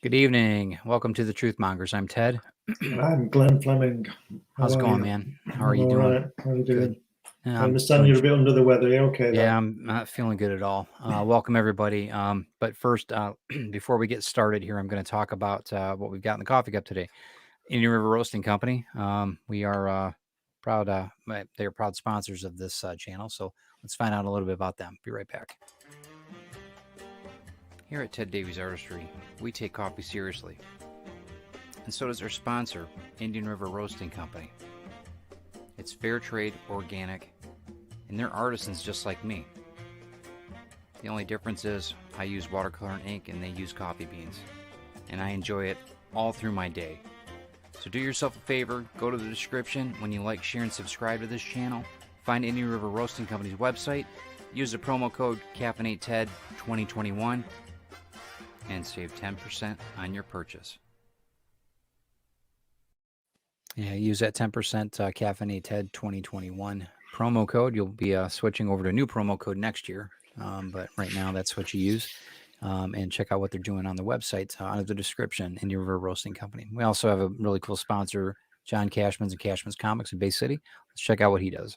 Good evening. Welcome to the Truth Mongers. I'm Ted. I'm Glenn Fleming. How's it How are going, you? man? How are I'm you all doing? right. How are you Good. doing? Yeah, I I'm understand doing. you're a bit under the weather. Are you okay Yeah, there? I'm not feeling good at all. Welcome everybody. But first, before we get started here, I'm going to talk about what we've got in the coffee cup today. Indian River Roasting Company. We are proud. They are proud sponsors of this channel. So let's find out a little bit about them. Be right back. Here at Ted Davies Artistry, we take coffee seriously. And so does our sponsor, Indian River Roasting Company. It's fair trade, organic, and they're artisans just like me. The only difference is I use watercolor and ink and they use coffee beans. And I enjoy it all through my day. So do yourself a favor, go to the description when you like, share, and subscribe to this channel. Find Indian River Roasting Company's website, use the promo code CaffeinateTed2021, and save 10% on your purchase. Yeah, use that 10% CaffeinateTed2021 promo code. You'll be switching over to a new promo code next year, but right now that's what you use. And check out what they're doing on the website under the description, Indian River Roasting Company. We also have a really cool sponsor, John Cashman's and Cashman's Comics in Bay City. Let's check out what he does.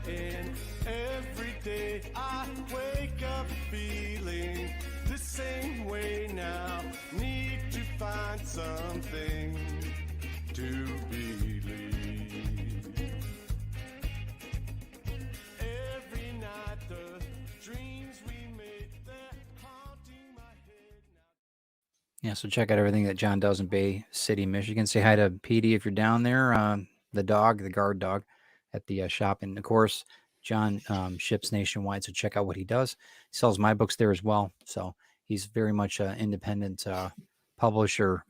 And every day I wake up feeling the same way now. Need to find something to believe. Every night the dreams we make, they're haunting my head now. Yeah, so check out everything that John does in Bay City, Michigan. Say hi to Petey if you're down there, the dog, the guard dog at the shop. And of course, John ships nationwide, so check out what he does. He sells my books there as well. So he's very much an independent publisher.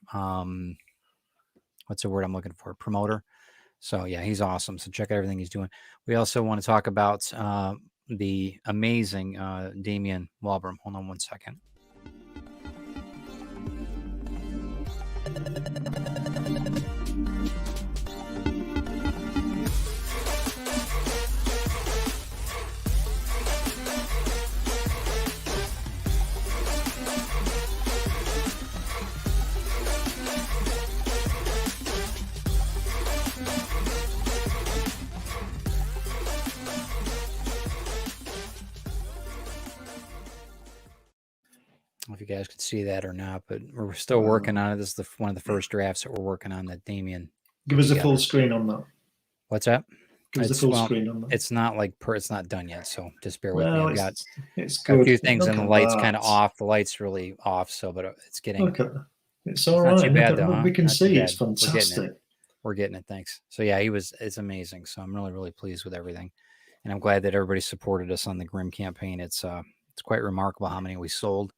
What's the word I'm looking for? Promoter. So yeah, he's awesome. So check out everything he's doing. We also want to talk about the amazing Damian Walbram. Hold on one second. I don't know if you guys could see that or not, but we're still working on it. This is one of the first drafts that we're working on that Damien. Give us a full screen on that. What's that? Give us a full screen on that. It's not like it's not done yet, so just bear with me. I've got it's good. A few things, and the light's kind of off. The light's really off, so but it's getting. Okay. It's all right. Not too bad though. We can not see it's fantastic. We're getting it. Thanks. So yeah, it's amazing. So I'm really pleased with everything, and I'm glad that everybody supported us on the Grim campaign. It's quite remarkable how many we sold.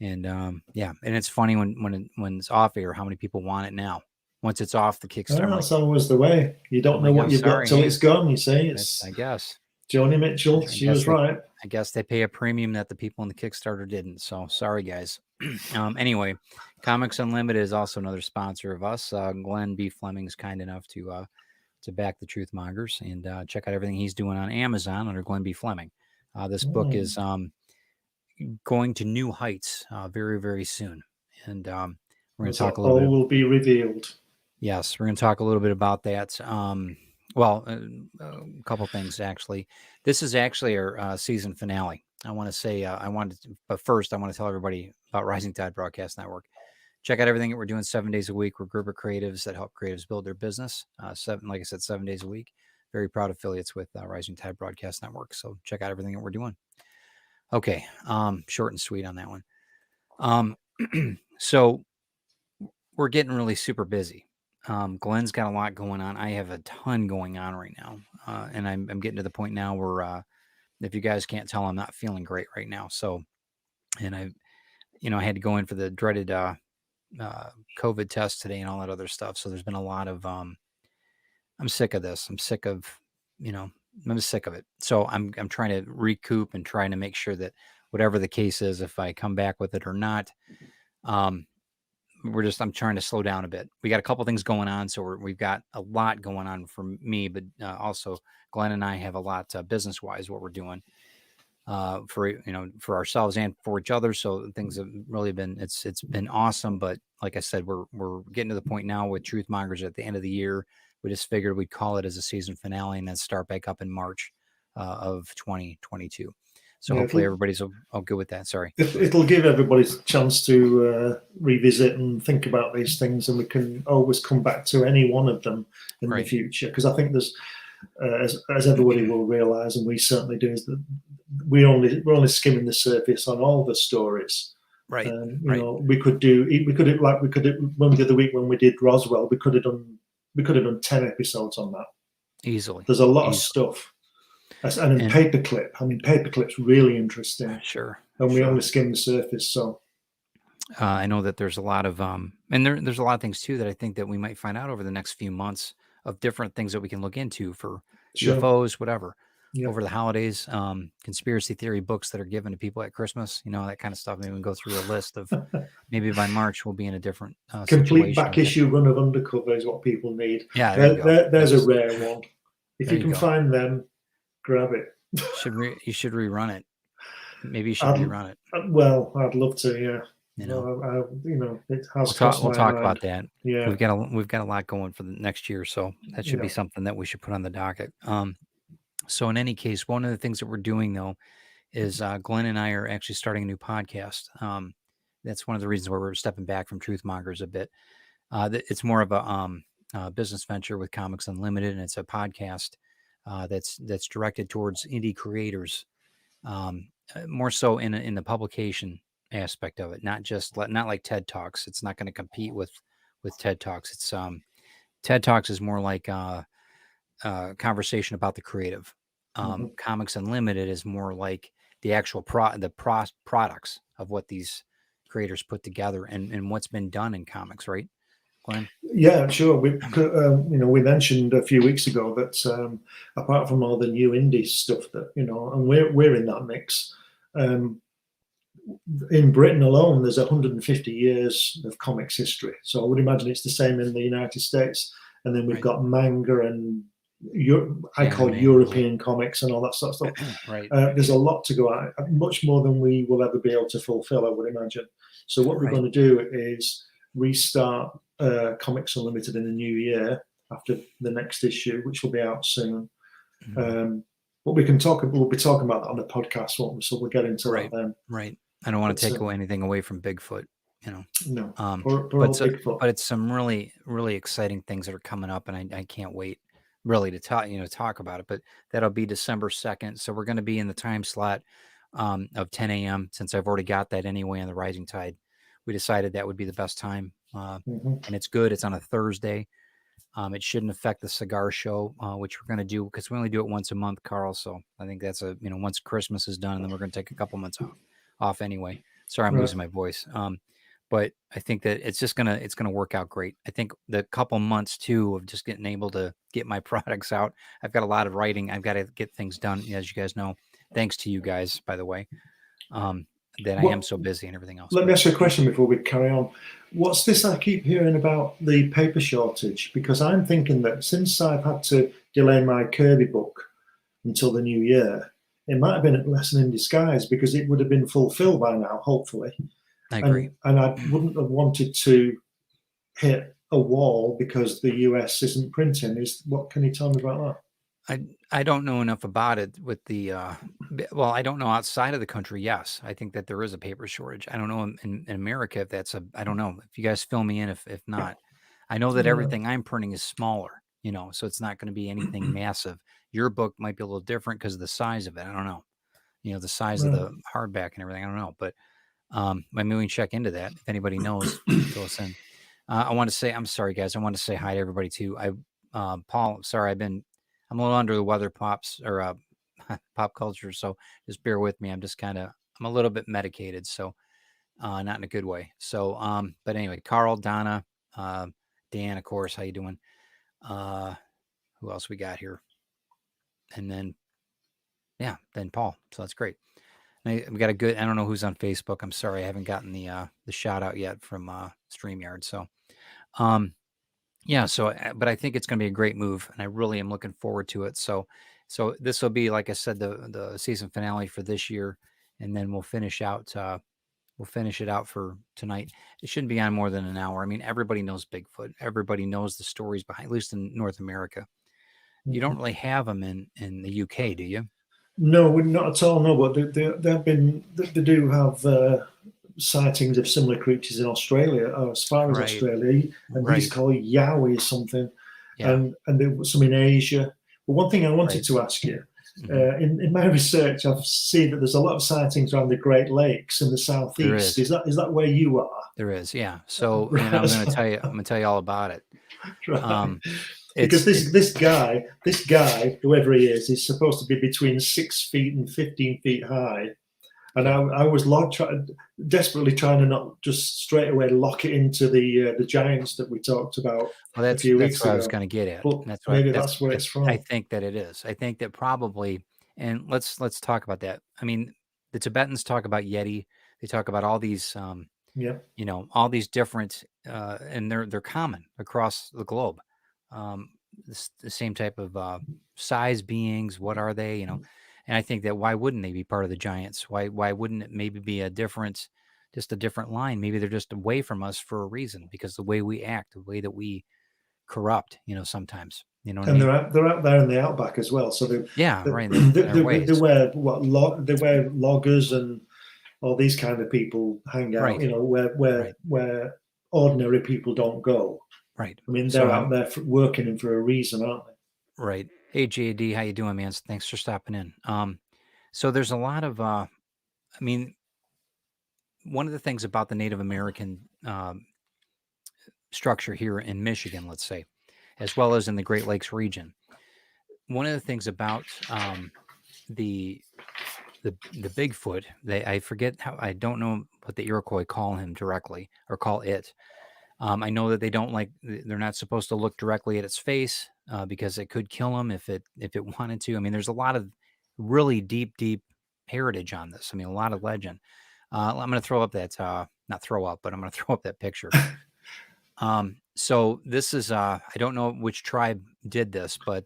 And yeah, and it's funny when it's off air how many people want it now. Once it's off the Kickstarter, that's always the way. You don't know what you've got till it's gone. You see, I guess Joni Mitchell. She was right. I guess they pay a premium that the people in the Kickstarter didn't. So sorry, guys. Anyway, Comics Unlimited is also another sponsor of us. Glenn B. Fleming's kind enough to back the Truth Mongers, and check out everything he's doing on Amazon under Glenn B. Fleming. This book is going to new heights very, very soon. And we're going to talk a little bit. All will be revealed. Yes, we're going to talk a little bit about that. Well, a couple things, actually. This is actually our season finale. I want to say, but first, I want to tell everybody about Rising Tide Broadcast Network. Check out everything that we're doing 7 days a week. We're a group of creatives that help creatives build their business. Like I said, 7 days a week. Very proud affiliates with Rising Tide Broadcast Network. So check out everything that we're doing. Okay, short and sweet on that one. So we're getting really super busy. Glenn's got a lot going on. I have a ton going on right now. And I'm getting to the point now where, if you guys can't tell, I'm not feeling great right now. So, and I had to go in for the dreaded COVID test today and all that other stuff. So there's been a lot of I'm sick of this. I'm sick of, I'm sick of it. So I'm trying to recoup and trying to make sure that whatever the case is, if I come back with it or not, I'm trying to slow down a bit. We got a couple things going on, so we've got a lot going on for me, but also Glenn and I have a lot business wise what we're doing for ourselves and for each other. So things have really been it's been awesome. But like I said, we're getting to the point now with Truth Mongers at the end of the year. We just figured we'd call it as a season finale and then start back up in March of 2022. So hopefully everybody's all good with that. Sorry. It'll give everybody a chance to revisit and think about these things, and we can always come back to any one of them in the future. Because I think there's, as everybody will realise, and we certainly do, is that we're only skimming the surface on all the stories. Right. You know, we could when we did the other week when we did Roswell, we could have done 10 episodes on that easily. There's a lot of stuff. And in paperclip, paperclip's really interesting. Sure. And we only skim the surface. So I know that there's a lot of and there's a lot of things too that I think that we might find out over the next few months of different things that we can look into for UFOs, whatever, over the holidays, conspiracy theory books that are given to people at Christmas, that kind of stuff. Maybe we can go through a list of maybe by March we'll be in a different complete back issue run of Undercover is what people need. Yeah, there's a rare one. If you can find them, grab it. You should rerun it. Maybe you should rerun it. Well, I'd love to. Yeah. It has. We'll talk about that. Yeah, we've got a lot going for the next year, so that should be something that we should put on the docket. So in any case, one of the things that we're doing though is Glenn and I are actually starting a new podcast. That's one of the reasons why we're stepping back from Truth Mongers a bit. It's more of a business venture with Comics Unlimited, and it's a podcast that's directed towards indie creators, more so in the publication aspect of it, not like TED Talks. It's not going to compete with TED Talks. It's TED Talks is more like a conversation about the creative. Comics Unlimited is more like the actual products of what these creators put together and what's been done in comics, right, Glenn? Yeah, sure. We mentioned a few weeks ago that apart from all the new indie stuff that and we're in that mix. In Britain alone, there's 150 years of comics history. So I would imagine it's the same in the United States. And then we've got manga and I call European comics and all that sort of stuff. Right. There's a lot to go at, much more than we will ever be able to fulfill, I would imagine. So what we're going to do is restart Comics Unlimited in the new year after the next issue, which will be out soon. But we'll be talking about that on the podcast, won't we? So we'll get into that then. Right. I don't want to take anything away from Bigfoot, No. But it's some really, really exciting things that are coming up, and I can't wait really to talk about it. But that'll be December 2nd. So we're going to be in the time slot of 10 a.m. Since I've already got that anyway on the Rising Tide. We decided that would be the best time. And it's good. It's on a Thursday. It shouldn't affect the cigar show, which we're going to do because we only do it once a month, Carl. So I think that's once Christmas is done, and then we're going to take a couple months off anyway. Sorry, I'm losing my voice. But I think that it's going to work out great. I think the couple months too of just getting able to get my products out. I've got a lot of writing. I've got to get things done, as you guys know, thanks to you guys, by the way. That I am so busy and everything else. Let me ask you a question before we carry on. What's this I keep hearing about the paper shortage? Because I'm thinking that since I've had to delay my Kirby book until the new year, it might have been a blessing in disguise because it would have been fulfilled by now, hopefully. I agree. And I wouldn't have wanted to hit a wall because the US isn't printing. What can you tell me about that? I don't know enough about it with the I don't know outside of the country. Yes, I think that there is a paper shortage. I don't know in America if that's I don't know if you guys fill me in if not. I know that everything I'm printing is smaller, so it's not going to be anything massive. Your book might be a little different because of the size of it. I don't know, the size of the hardback and everything. I don't know, but maybe we can check into that. If anybody knows, fill us in. I want to say, I'm sorry guys. I want to say hi to everybody too. Paul, sorry, I'm a little under the weather, pops or pop culture. So just bear with me. I'm a little bit medicated. So not in a good way. So, but anyway, Carl, Donna, Dan, of course, how you doing? Who else we got here? And then, yeah, then Paul. So that's great. We got a good. I don't know who's on Facebook. I'm sorry, I haven't gotten the shout out yet from StreamYard. So, yeah. So, but I think it's going to be a great move, and I really am looking forward to it. So this will be, like I said, the season finale for this year, and then we'll finish out. We'll finish it out for tonight. It shouldn't be on more than an hour. I mean, everybody knows Bigfoot. Everybody knows the stories behind, at least in North America. You don't really have them in the UK, do you? No, not at all. No, but they do have sightings of similar creatures in Australia, or as far as Right. Australia, and Right. these called yowie or something, Yeah. and there was some in Asia. But one thing I wanted Right. to ask you, Mhm. in my research, I've seen that there's a lot of sightings around the Great Lakes in the southeast. is. Is that where you are? There is, yeah. So, and Right. I'm going to tell you all about it. Right. It's Because this guy, whoever he is supposed to be between 6 feet and 15 feet high. And Yeah. I was desperately trying to not just straight away lock it into the giants that we talked about well, a few weeks that's what I ago. was going to get at. But That's maybe that's where it's I from. think that it is. I think that probably, and let's talk about that. I mean, the Tibetans talk about Yeti. They talk about all these, Yeah. all these different, and they're common across the globe. The same type of size beings. What are they? And I think that why wouldn't they be part of the giants? Why wouldn't it maybe be just a different line? Maybe they're just away from us for a reason, because the way we act, the way that we corrupt, sometimes, you know what I And mean? they're out there in the outback as well. So Yeah, right. they Their ways. wear they wear loggers and all these kind of people hang out. Right. Where ordinary people don't go. Right. I mean, So they're out there working for a reason, aren't they? right. Hey, JD, how you doing, man? Thanks for stopping in. So there's a lot of, I mean, one of the things about the Native American structure here in Michigan, let's say, as well as in the Great Lakes region, one of the things about the Bigfoot, I forget how, I don't know what the Iroquois call him directly or call it. I know that they're not supposed to look directly at its face because it could kill them if it wanted to. I mean, there's a lot of really deep heritage on this. I mean, a lot of legend. I'm going to throw up that, not throw up, but I'm going to throw up that picture. So this is, I don't know which tribe did this, but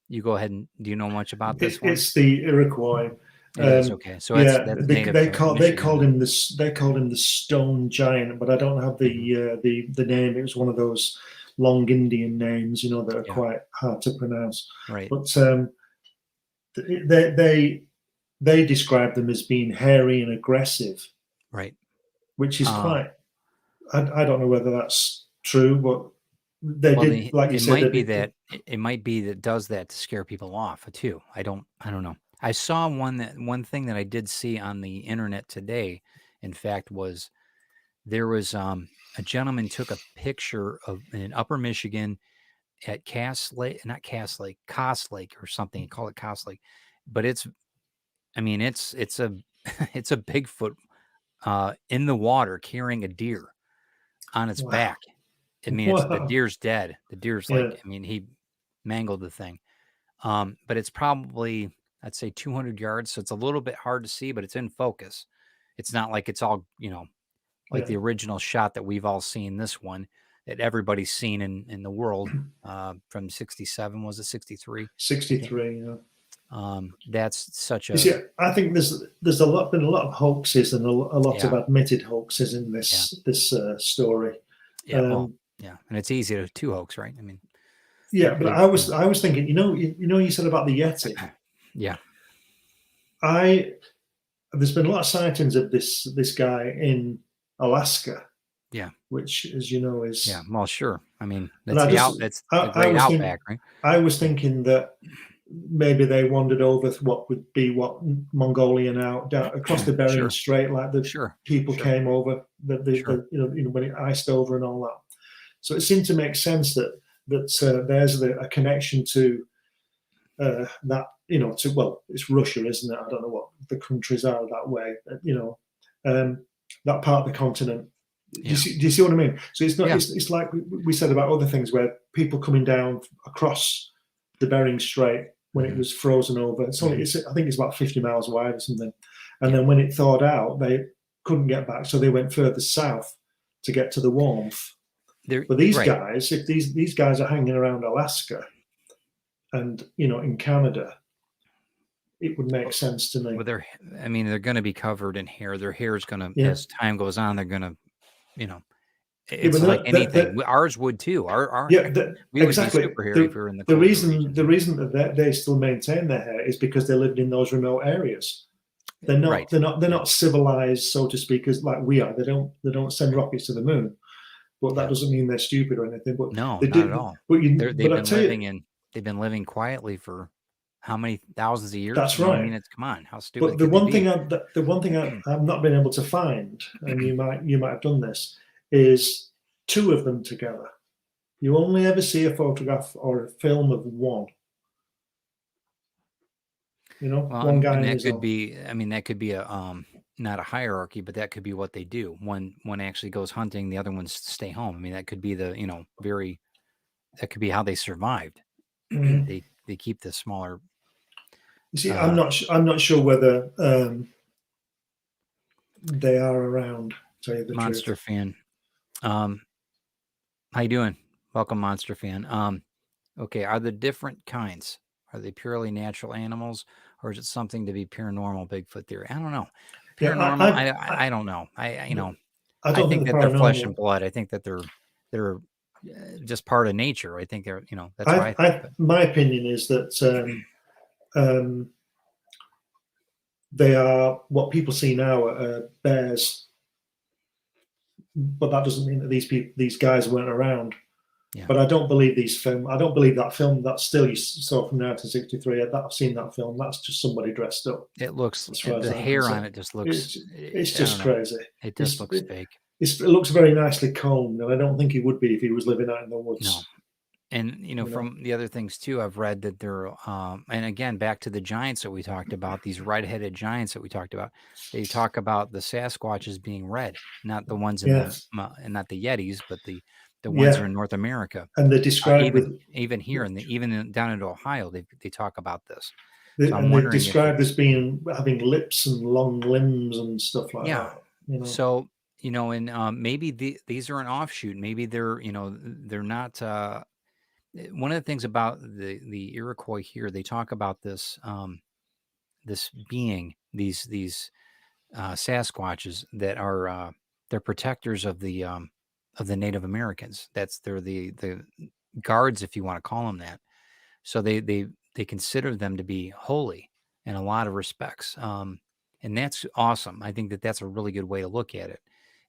you go ahead and do you know much about this one? It's the Iroquois. It is, okay. So that's native they to called Michigan. him the Stone Giant, but I don't have the name. It was one of those long Indian names, that are quite hard to pronounce. Right. But they describe them as being hairy and aggressive. Right. Which is quite. I don't know whether that's true, but they did. Like you said, it might be that does that to scare people off too. I don't know. I saw one thing that I did see on the internet today, in fact, was there was a gentleman took a picture of in Upper Michigan at Cass Lake or something. He called it Cass Lake, but it's a it's a Bigfoot in the water carrying a deer on its back. I mean, the deer's dead. The deer's I mean, he mangled the thing. But it's probably, I'd say 200 yards. So it's a little bit hard to see, but it's in focus. It's not like it's all, like the original shot that we've all seen, this one that everybody's seen in the world from 67. Was it 63? 63, yeah. That's such a. See, I think there's been a lot of hoaxes and a lot of admitted hoaxes in this story. Yeah, and it's easy to hoax, right? I mean, yeah, but I was thinking, you said about the Yeti. Yeah, there's been a lot of sightings of this guy in Alaska. Yeah, which, as you know, is Well, sure. I mean, that's the great outback, right? I was thinking that maybe they wandered over what would be Mongolia now, down across the Bering Strait, like the people came over, when it iced over and all that. So it seemed to make sense that there's a connection to that, it's Russia, isn't it? I don't know what the countries are that way, that part of the continent. Do Yeah. you see what I mean? So it's not. Yeah. It's like we said about other things where people coming down across the Bering Strait when it Mhm. was frozen over. It's only. Mhm. It's, I think it's about 50 miles wide or something. And Yeah. then when it thawed out, they couldn't get back, so they went further south to get to the warmth. They're But these right. guys, if these guys are hanging around Alaska and in Canada, it would make sense to me. Well, they're going to be covered in hair. Their hair is going to, Yeah. as time goes on, they're going to, Yeah, it's but like that- anything. Ours would too. Yeah, We would exactly. be superhero if we were in the The colder reason regions. that they still maintain their hair is because they lived in those remote areas. They're not Right. they're not civilized, so to speak, as like we are. They don't send rockets to the moon, but that Yeah. doesn't mean they're stupid or anything. But No, they not did. at all. But They've been living quietly for how many thousands of years? That's You know what I right. mean, it's come on. How stupid But the could they one be? thing I've not been able to find, and you might have done this, is two of them together. You only ever see a photograph or a film of one. Well, one guy and in that his could own. be. I mean, that could be a not a hierarchy, but that could be what they do. One actually goes hunting, the other ones stay home. I mean, that could be the very. That could be how they survived. Mhm. They keep the smaller. You see, I'm not sure whether they are around. To tell you the Monster truth. fan. How you doing? Welcome, Monster fan. Okay, are the different kinds? Are they purely natural animals, or is it something to be paranormal Bigfoot theory? I don't know. Yeah, Paranormal, I don't know. I don't I think think the that they're flesh and paranormal. blood. I think that they're just part of nature. I think they're that's why I think. My opinion is that they are what people see now are bears, but that doesn't mean that these guys weren't around. Yeah. But I don't believe I don't believe that film. That still you saw from 1963. I've seen that film. That's just somebody dressed up. It looks As far as the I'm hair concerned. on it just looks. It's I just don't know. crazy. It just looks fake. It looks very nicely combed, and I don't think he would be if he was living out in the woods. No. And from the other things too, I've read that they're and again back to the giants that we talked about, these red-headed giants that we talked about. They talk about the Sasquatch as being red, not the ones in Yeah. and not the Yetis, but the ones that are in North America. And they describe Even here down into Ohio, they talk about this. so I'm and wondering they're if described as having lips and long limbs and stuff like Yeah. that. So and maybe these are an offshoot. Maybe they're they're not. One of the things about the Iroquois here, they talk about this this being these Sasquatches that are they're protectors of the Native Americans. They're the guards, if you want to call them that. So they consider them to be holy in a lot of respects, and that's awesome. I think that that's a really good way to look at it.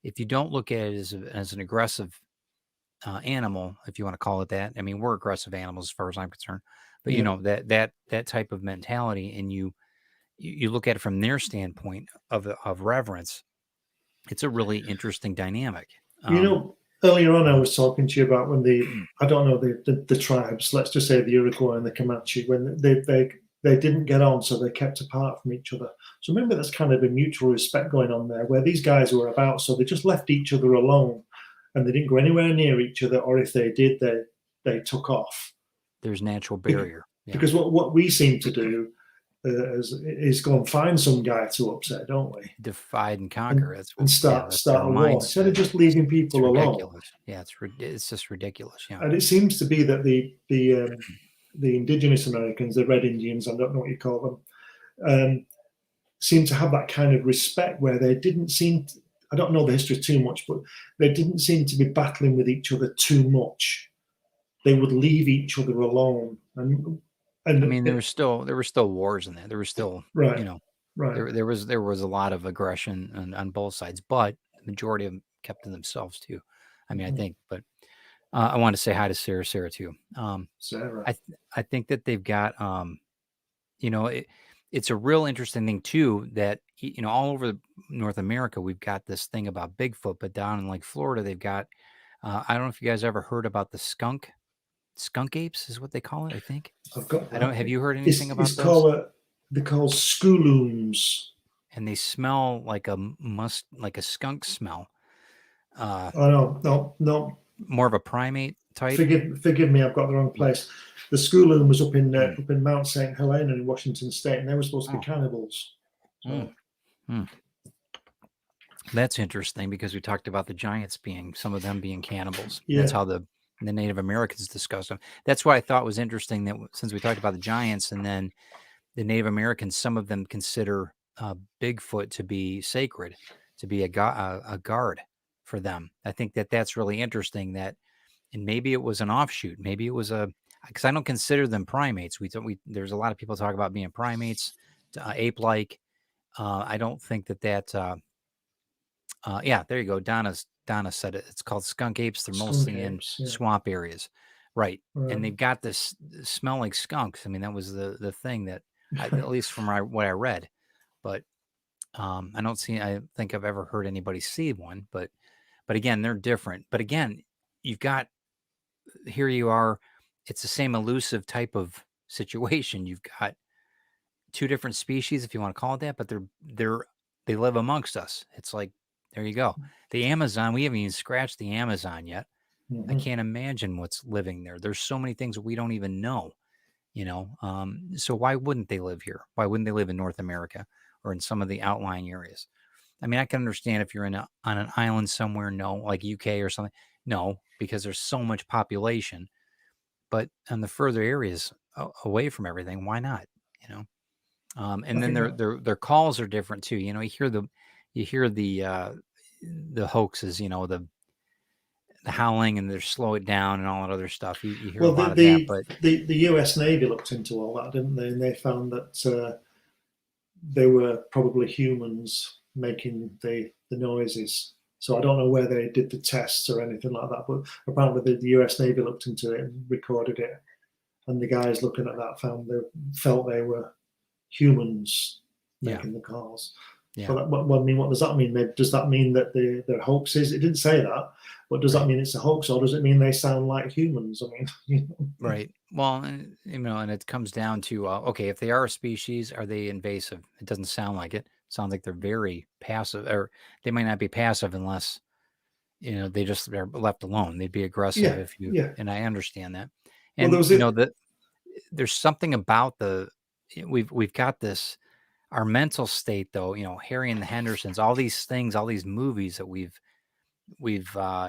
If you don't look at it as an aggressive animal, if you want to call it that. I mean, we're aggressive animals as far as I'm concerned, but Yeah. that type of mentality, and you look at it from their standpoint of reverence. It's a really interesting dynamic. Earlier on, I was talking to you about when I don't know the tribes. Let's just say the Iroquois and the Comanche, when they didn't get on, so they kept apart from each other. So remember, that's kind of a mutual respect going on there, where these guys were about, so they just left each other alone. And they didn't go anywhere near each other, or if they did, they took off. There's natural barrier. Yeah. Because what we seem to do is go and find some guy to upset, don't we? Divide and conquer. And start a war instead of just leaving people alone. Ridiculous. Yeah, it's just ridiculous. Yeah. And it seems to be that the indigenous Americans, the Red Indians, I don't know what you call them, seem to have that kind of respect where they didn't seem to, I don't know the history too much, but they didn't seem to be battling with each other too much. They would leave each other alone, and I mean, there were still wars in that. There was still right. There was a lot of aggression on both sides, but the majority of them kept to themselves too. I mean, I think, but I want to say hi to Sarah too. Sarah, I think that they've got it's a real interesting thing too that all over North America we've got this thing about Bigfoot, but down in like Florida they've got I don't know if you guys ever heard about the skunk apes is what they call it. I think I've got. Have you heard anything about those? They're called schoolooms. and they smell like like a skunk smell. Oh no. More of a primate type. Forgive me, I've got the wrong place. The school of them was up in Mm. Mount St. Helena in Washington State, and they were supposed to be Oh. cannibals. So, Mm. That's interesting because we talked about the giants some of them being cannibals. yeah. That's how the Native Americans discussed them. That's what I thought was interesting, that since we talked about the giants and then the Native Americans, some of them consider Bigfoot to be sacred, to be a guard for them. I think that's really interesting. And maybe it was an offshoot. Maybe it was because I don't consider them primates. There's a lot of people talk about being primates, ape-like. I don't think that. Yeah, there you go. Donna said it. It's called skunk apes. They're Skunk mostly in apes, yeah. swamp areas, right? And Right. they've got this smell like skunks. I mean, that was the thing that, at least from what I read. But I don't see. I think I've ever heard anybody see one. But again, they're different. But again, you've got here you are. It's the same elusive type of situation. You've got two different species, if you want to call it that, but they live amongst us. It's like, there you go. The Amazon, we haven't even scratched the Amazon yet. I can't imagine what's living there. There's so many things we don't even know, so why wouldn't they live here? Why wouldn't they live in North America or in some of the outlying areas? I mean, I can understand if you're on an island somewhere, no, like UK or something, no, because there's so much population. But on the further areas away from everything, why not? And then their calls are different too. You hear the hoaxes, the howling, and they slow it down and all that other stuff. You hear a lot of that, but the US Navy looked into all that, didn't they? And they found that they were probably humans making the noises. So I don't know where they did the tests or anything like that, but apparently the US Navy looked into it and recorded it. And the guys looking at that felt they were humans making the calls. Yeah. So what does that mean? Does that mean that they're hoaxes? It didn't say that, but does that mean it's a hoax, or does it mean they sound like humans? I mean, right. Well, and it comes down to okay, if they are a species, are they invasive? It doesn't sound like it. It sounds like they're very passive, or they might not be passive unless they just are left alone. They'd be aggressive if you. Yeah. And I understand that. And there's something about we've got this. Our mental state, though, Harry and the Hendersons, all these things, all these movies that we've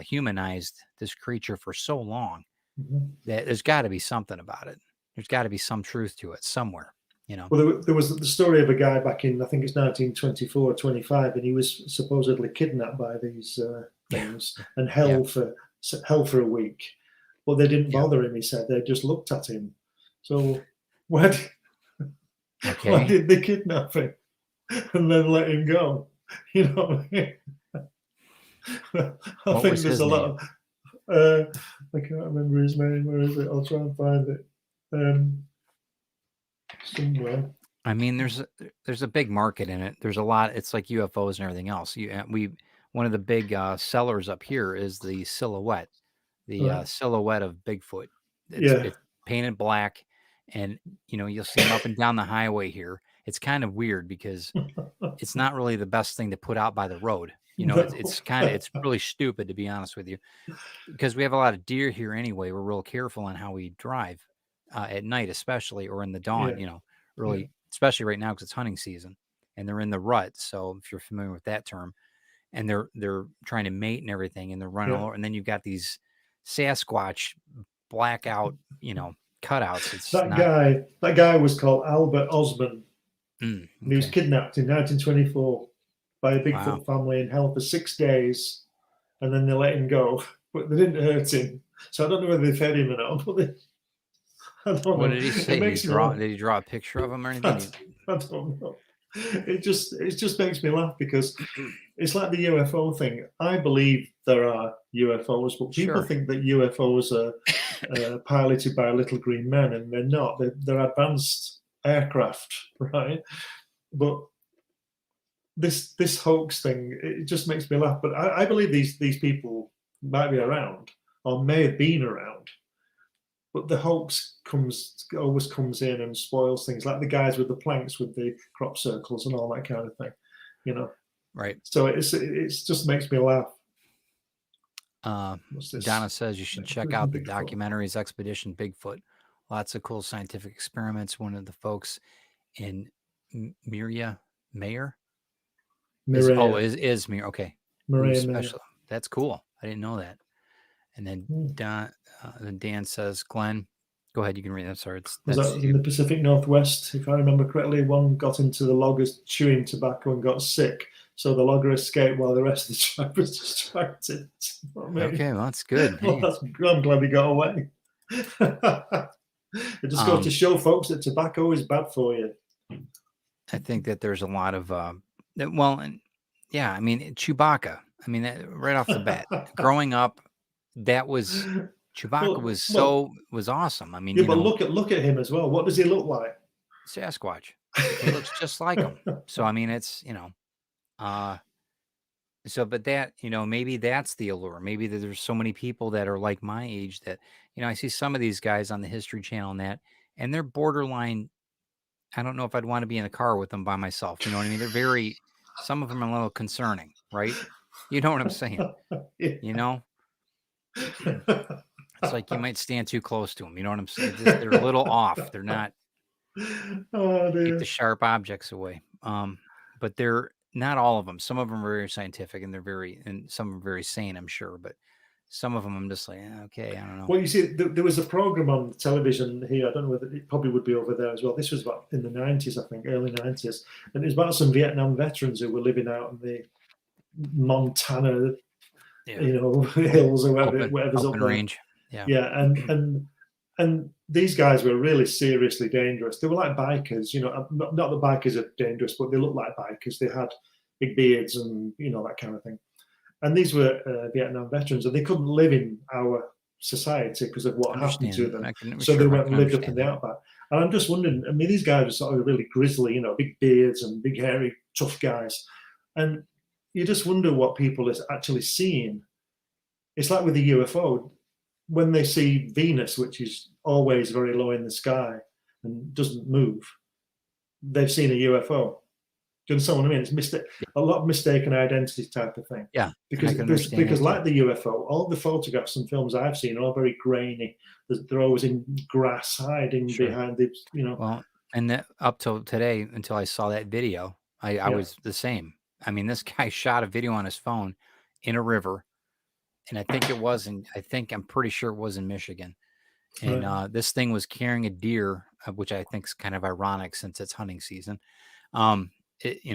humanized this creature for so long that there's got to be something about it. There's got to be some truth to it somewhere, Well, there was the story of a guy back in, I think it's 1924 or 25, and he was supposedly kidnapped by these things and held for a week. But they didn't bother him, he said. They just looked at him. So why did they kidnap him and then let him go? You know what I mean? I think there's a lot of I can't remember his name. Where is it? I'll try and find it somewhere. I mean, there's a big market in it. There's a lot. It's like UFOs and everything else. One of the big sellers up here is the silhouette, silhouette of Bigfoot. It's painted black, and you'll see them up and down the highway here. It's kind of weird because it's not really the best thing to put out by the road. It's really stupid, to be honest with you, because we have a lot of deer here anyway. We're real careful on how we drive at night, especially, or in the dawn, early, especially right now because it's hunting season and they're in the rut. So if you're familiar with that term, and they're trying to mate and everything, and they're running over, and then you've got these Sasquatch blackout, cutouts. That guy was called Albert Osborne. Okay. He was kidnapped in 1924 by a Bigfoot family and held for 6 days, and then they let him go, but they didn't hurt him. So I don't know whether they fed him or not. But I don't know. What did he say? Did he draw a picture of him or anything? I don't know. It just makes me laugh because it's like the UFO thing. I believe there are UFOs, but people think that UFOs are piloted by little green men, and they're not. They're advanced aircraft, right? But this hoax thing, it just makes me laugh. But I believe these people might be around or may have been around. But the hoax always comes in and spoils things, like the guys with the planks with the crop circles and all that kind of thing. you know. Right. So it's just makes me laugh. What's this? Donna says you should check Bigfoot. out the documentaries Expedition Bigfoot. Lots of cool scientific experiments. One of the folks in Miria Mayer Mireia. is Mir. Okay. Mireia Mayer. Special. That's cool. I didn't know that. And then Dan says, Glenn, go ahead. You can read that. Sorry. Was that in the Pacific Northwest? If I remember correctly, one got into the loggers chewing tobacco and got sick. So the logger escaped while the rest of the tribe was distracted. Okay, well, that's good. Well, I'm glad he got away. It just goes to show, folks, that tobacco is bad for you. I think that there's a lot of, I mean, Chewbacca. I mean, right off the bat, growing up, that was Chewbacca was awesome. I mean, yeah, but look at him as well. What does he look like? Sasquatch. He looks just like him. So I mean, it's but that maybe that's the allure. Maybe there's so many people that are like my age that I see some of these guys on the History Channel and they're borderline. I don't know if I'd want to be in a car with them by myself. You know what I mean? They're some of them are a little concerning, right? You know what I'm saying? Yeah. It's like you might stand too close to them. You know what I'm saying? They're a little off. They're not. Oh, Keep the sharp objects away. But they're not all of them. Some of them are very scientific and some are very sane, I'm sure. But some of them I'm just like, okay, I don't know. Well, you see, there was a program on television here. I don't know whether it probably would be over there as well. This was about in the 90s, I think, early 90s. And it was about some Vietnam veterans who were living out in the Montana, hills or whatever's up there. Range. Yeah. Yeah. And these guys were really seriously dangerous. They were like bikers, not that bikers are dangerous, but they looked like bikers. They had big beards and, that kind of thing. And these were Vietnam veterans, and they couldn't live in our society because of what happened to them. So they went and lived up in the outback. And I'm just wondering, I mean, these guys are sort of really grizzly, big beards and big, hairy, tough guys. And you just wonder what people is actually seeing. It's like with the UFO. When they see Venus, which is always very low in the sky and doesn't move, they've seen a UFO. Do you understand what I mean? It's a lot of mistaken identity type of thing. Yeah. Because like the UFO, all the photographs and films I've seen are all very grainy. They're always in grass, hiding behind the, Well, and up till today, until I saw that video, I was the same. I mean, this guy shot a video on his phone in a river. And I'm pretty sure it was in Michigan. And this thing was carrying a deer, which I think is kind of ironic since it's hunting season. It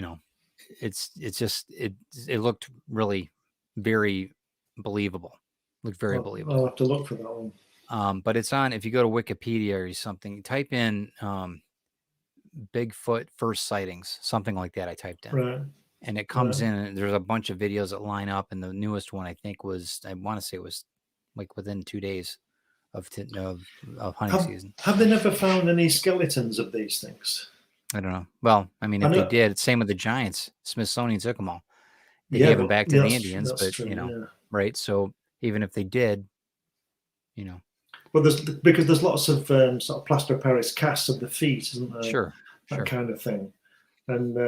looked really very believable. Believable. I'll have to look for that one. But it's on, if you go to Wikipedia or something, type in Bigfoot first sightings, something like that. I typed in. Right. And it comes in, and there's a bunch of videos that line up. And the newest one, I want to say it was like within 2 days of hunting season. Have they never found any skeletons of these things? I don't know. Well, I mean, if they did, same with the giants. Smithsonian took them all. They gave them back to the Indians, but true, right. So even if they did, Well, because there's lots of sort of plaster of Paris casts of the feet, isn't there? Sure. That kind of thing. And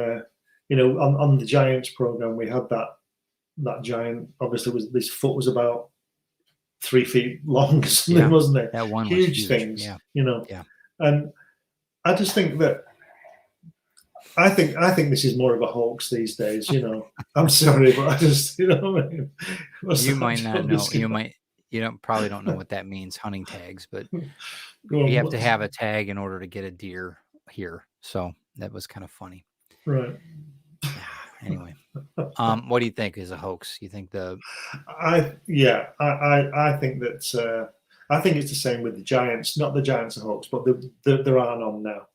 on the Giants program, we had that giant. Obviously, his foot was about 3 feet long, or something, wasn't it? That one huge was huge things, Yeah. And I just think that I think this is more of a hoax these days. I'm sorry, but I just what I mean. You might not know. Probably don't know what that means. Hunting tags, but you have to have a tag in order to get a deer here. So that was kind of funny. Right. Anyway, what do you think is a hoax? You think I think that I think it's the same with the giants. Not the giants are hoax, but there are none now.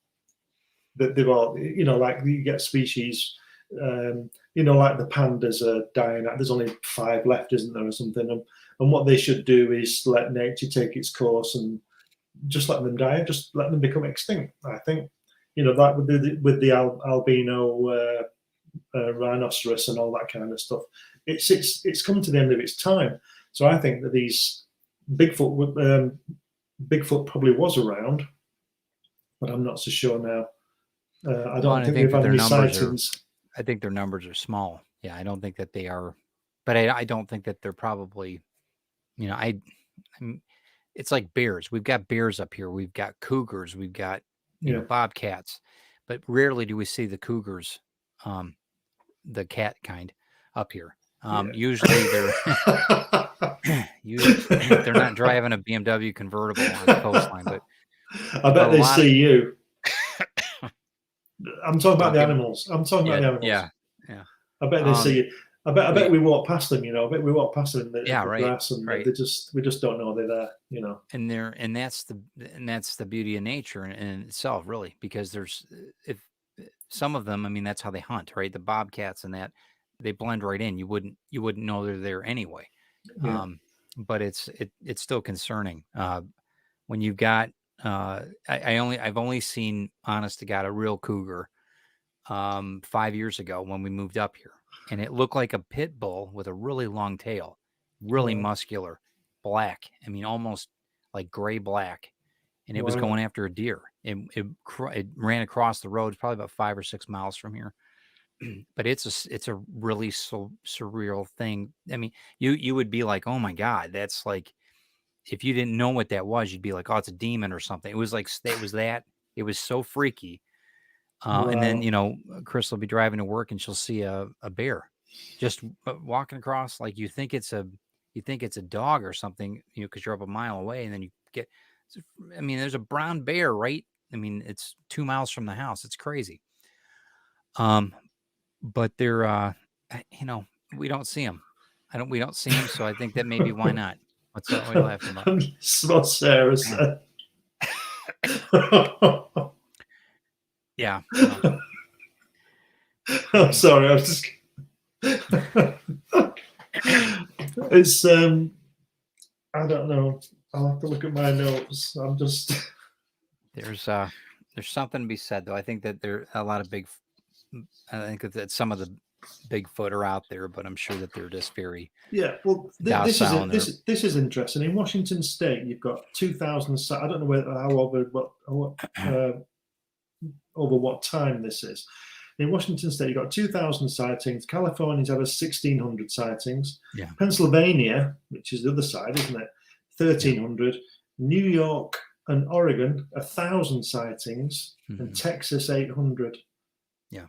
They've all, like you get species, like the pandas are dying out. There's only 5 left, isn't there, or something? And what they should do is let nature take its course and just let them die, just let them become extinct. I think, like with the albino rhinoceros and all that kind of stuff. It's come to the end of its time. So I think that these Bigfoot probably was around, but I'm not so sure now. I don't think we've had any sightings. I think their numbers are small. Yeah, I don't think that they are, but I don't think that they're probably, I'm, it's like bears. We've got bears up here. We've got cougars. We've got, Yeah. bobcats, but rarely do we see the cougars, the cat kind up here. Usually they're they're not driving a BMW convertible on the coastline, but I bet a they lot of- see you. I'm talking about Don't the give- animals. I'm talking about the animals. Yeah. I bet they see you. I bet we walk past them. I bet we walk past them in the right, grass, and right. we just don't know they're there. And that's the beauty of nature in itself, really, because there's if some of them, I mean, that's how they hunt, right? The bobcats and that they blend right in. You wouldn't know they're there anyway. Yeah. But it's still concerning when you've got I've only seen, honest to God, a real cougar 5 years ago when we moved up here, and it looked like a pit bull with a really long tail, really Wow. muscular, black. I mean, almost like gray black, and it was Wow. going after a deer. It ran across the road, probably about 5 or 6 miles from here. But it's a really surreal thing. I mean, you would be like, oh my God, that's like, if you didn't know what that was, you'd be like, oh, it's a demon or something. It was like, it was so freaky. And then, Wow. Chris will be driving to work and she'll see a bear just walking across. Like you think it's a dog or something, because you're up a mile away, and then you get, I mean, there's a brown bear, right? I mean, it's 2 miles from the house. It's crazy. But they're, we don't see them. We don't see them. So I think that maybe why not? What's that? What are you laughing about? That's what Sarah said. Yeah. I'm sorry. I was just. It's I don't know. I'll have to look at my notes. I'm just. There's something to be said, though. I think that there are a lot of I think that some of the Bigfoot are out there, but I'm sure that they're just very Well, docile. this is interesting. In Washington State, you've got 2,000. I don't know over what time this is. In Washington State, you've got 2,000 sightings. California's had 1,600 sightings. Yeah. Pennsylvania, which is the other side, isn't it? 1,300. New York and Oregon, 1,000 sightings, and Texas 800. Yeah.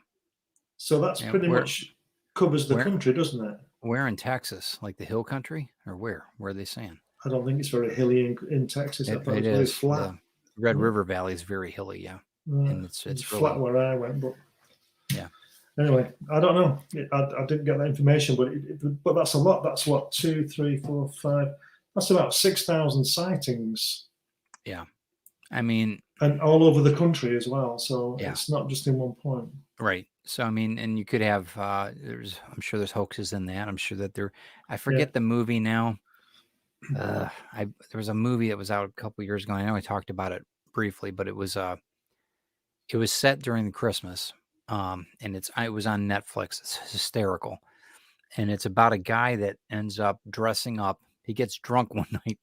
So that's pretty much covers the country, doesn't it? Where in Texas? Like the hill country, or where? Where are they saying? I don't think it's very hilly in Texas. I thought it was very flat. The Red River Valley is very hilly, yeah. And it's flat really, where I went, but yeah. Anyway, I don't know. I didn't get that information, but that's a lot. That's what 2, 3, 4, 5. That's about 6,000 sightings. Yeah, I mean, and all over the country as well. So yeah. It's not just in one point. Right. So I mean, and you could have I'm sure there's hoaxes in that. I'm sure that I forget the movie now. There was a movie that was out a couple years ago. I know I talked about it briefly, but it was set during Christmas. And it was on Netflix. It's hysterical. And it's about a guy that ends up dressing up. He gets drunk one night.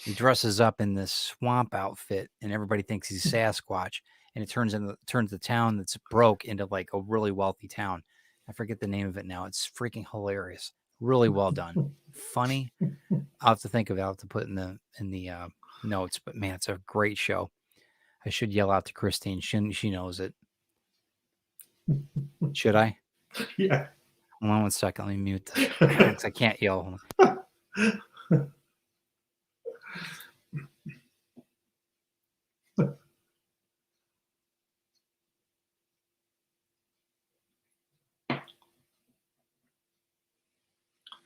He dresses up in this swamp outfit, and everybody thinks he's Sasquatch. And it turns the town that's broke into like a really wealthy town. I forget the name of it now. It's freaking hilarious. Really well done. Funny. I'll have to think of it. I'll have to put in the notes. But man, it's a great show. I should yell out to Christine. She knows it. Should I? Yeah. Hold on 1 second. Let me mute this. 'Cause I can't yell.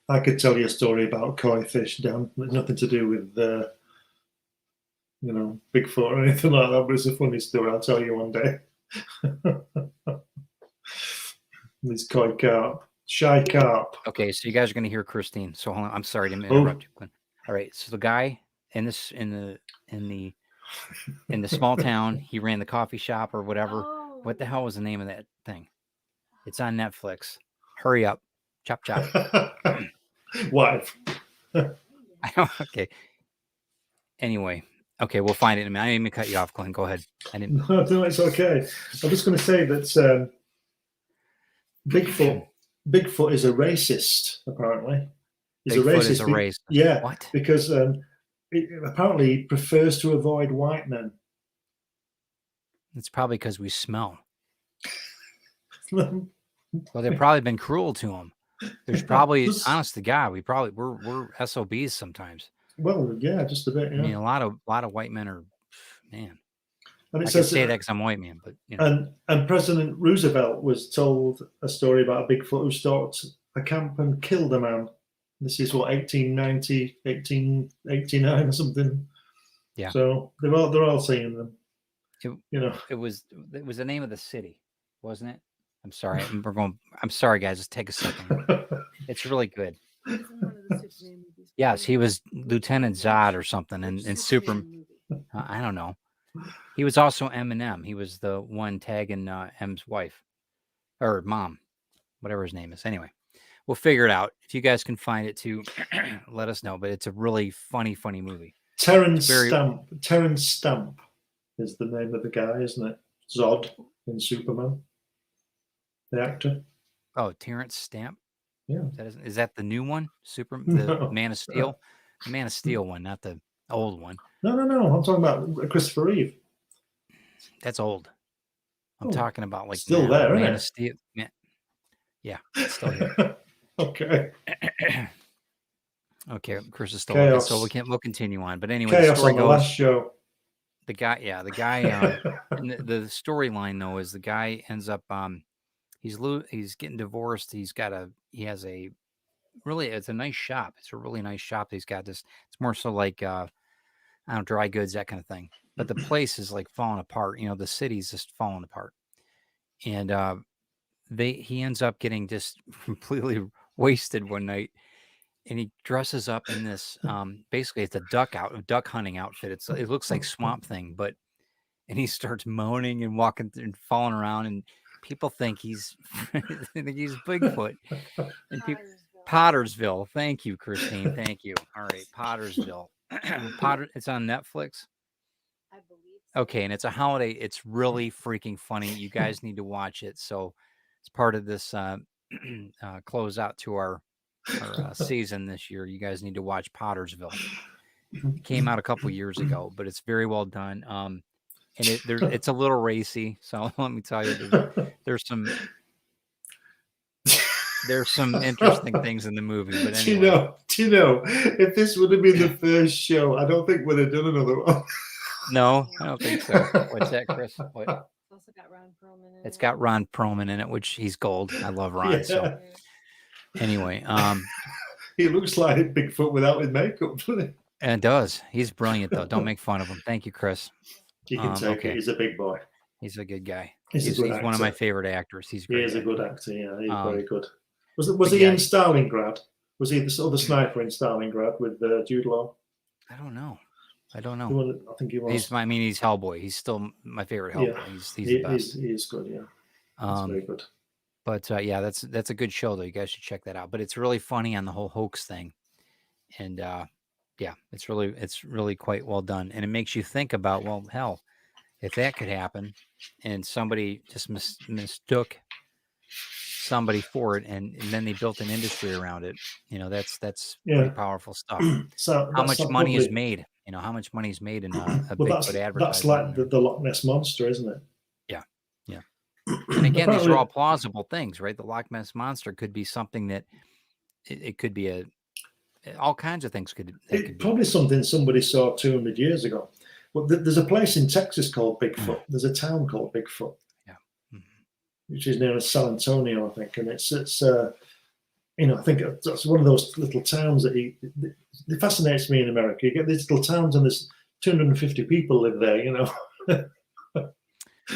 I could tell you a story about koi fish, Dan. It's nothing to do with Bigfoot or anything like that, but it's a funny story. I'll tell you one day. This koi carp, shy carp. Okay, so you guys are going to hear Christine. So hold on. I'm sorry to interrupt you, Glenn. All right, so the guy in the small town, he ran the coffee shop or whatever. Oh. What the hell was the name of that thing? It's on Netflix. Hurry up. Chop, chop. Wife. Okay. Anyway. Okay, we'll find it in a minute. I didn't even cut you off, Glenn. Go ahead. No, it's okay. I'm just going to say that Bigfoot is a racist, apparently. He's Bigfoot a racist. is a racist. Yeah, What? because apparently he prefers to avoid white men. It's probably because we smell. Well, Well, they've probably been cruel to him. There's probably, honest to God, we're SOBs sometimes. yeah, just a bit. Yeah. I mean, a lot of white men are, man. And it I can says say that because I'm a white man, but you know. and President Roosevelt was told a story about a Bigfoot who stalked a camp and killed a man. This is what 1890, 1889 or something. Yeah. So they're all seeing them. It was the name of the city, wasn't it? I'm sorry. I'm sorry, guys. Just take a second. It's really good. Yes, he was Lieutenant Zod or something in Superman. I don't know. He was also Eminem. He was the one tagging M's wife or mom, whatever his name is. Anyway, we'll figure it out. If you guys can find it too, let us know. But it's a really funny movie. Terrence Stamp is the name of the guy, isn't it? Zod in Superman, the actor. Oh, Terrence Stamp. Yeah. Is that the new one? No. Man of Steel? The Man of Steel one, not the old one. No. I'm talking about Christopher Reeve. That's old. I'm talking about like still there, Man isn't of Steel. Man. Yeah, it's still here. Okay. Okay, Chris is still Chaos. so we'll continue on. But anyway, Chaos the story on the goes. last show. The guy. And the storyline though is the guy ends up he's getting divorced. It's a nice shop. It's a really nice shop. He's got this. It's more so like I don't know, dry goods, that kind of thing. But the place is like falling apart. You know, the city's just falling apart. And he ends up getting just completely wasted one night. And he dresses up in this basically it's a duck hunting outfit. It looks like Swamp Thing, and he starts moaning and walking and falling around, and people think he's he's Bigfoot. And Pottersville. Thank you, Christine. Thank you. All right, Pottersville. It's on Netflix. I believe so. Okay, and it's a holiday. It's really freaking funny. You guys need to watch it. So it's part of this close out to our season this year. You guys need to watch Pottersville. It came out a couple years ago, but it's very well done. And it's a little racy. So let me tell you, there's some interesting things in the movie. But anyway. Do you know, if this would have been the first show, I don't think we'd have done another one. No, I don't think so. What's that, Chris? What? It's also got Ron Perlman in it. It's got Ron Perlman in it, which he's gold. I love Ron. Yeah. So anyway, he looks like Bigfoot without his makeup, doesn't he? and it does. He's brilliant though. Don't make fun of him. Thank you, Chris. You can take it. He's a big boy. He's a good guy. He's one of my favorite actors. He's great. He is a good actor. Yeah, he's very good. Was but he yeah. in Stalingrad? Was he the other sniper in Stalingrad with Jude Law? I don't know. I think he was. He's Hellboy. He's still my favorite Hellboy. Yeah. He's the best. He is good. Yeah, he's very good. But yeah, that's a good show though. You guys should check that out. But it's really funny on the whole hoax thing, and yeah, it's really quite well done, and it makes you think about, well, hell, if that could happen, and somebody just mistook somebody for it, and then they built an industry around it. You know, that's pretty powerful stuff. So how much money is made? You know, how much money is made in a Bigfoot advertisement? That's like the Loch Ness Monster, isn't it? Yeah. And again, these are all plausible things, right? The Loch Ness Monster could be something that it could be all kinds of things could be. Probably something somebody saw 200 years ago. Well, there's a place in Texas called Bigfoot. There's a town called Bigfoot. Yeah. Which is near San Antonio, I think, and it's I think that's one of those little towns that it fascinates me in America. You get these little towns, and there's 250 people live there. You know.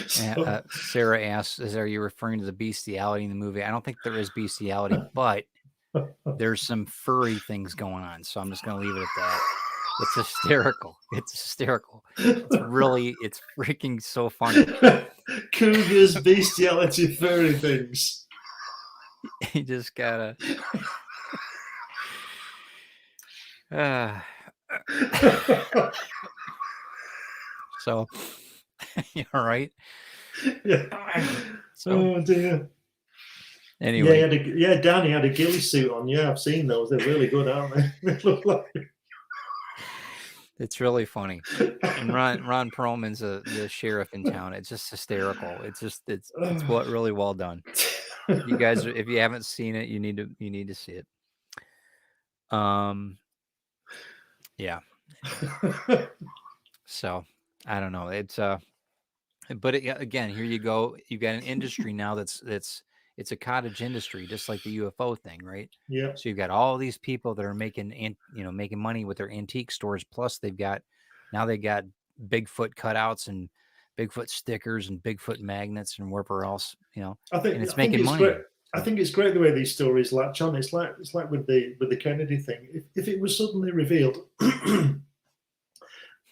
Sarah asks, are you referring to the bestiality in the movie? I don't think there is bestiality, but there's some furry things going on. So I'm just going to leave it at that. It's hysterical. It's freaking so funny. Cougars, bestiality, furry things. You just gotta. So, you all right? Yeah. So, oh dear. Anyway, Danny had a ghillie suit on. Yeah, I've seen those. They're really good, aren't they? They look like. it's really funny. And Ron Perlman's the sheriff in town. It's just hysterical. It's really well done. You guys, if you haven't seen it, you need to see it. Yeah. So I don't know. It's but again, here you go. You got an industry now that's it's a cottage industry, just like the UFO thing, right? Yeah. So you've got all these people that are making making money with their antique stores. Plus they got Bigfoot cutouts and Bigfoot stickers and Bigfoot magnets and wherever else, and it's making money. Great. I think it's great the way these stories latch on. It's like with the Kennedy thing. If it was suddenly revealed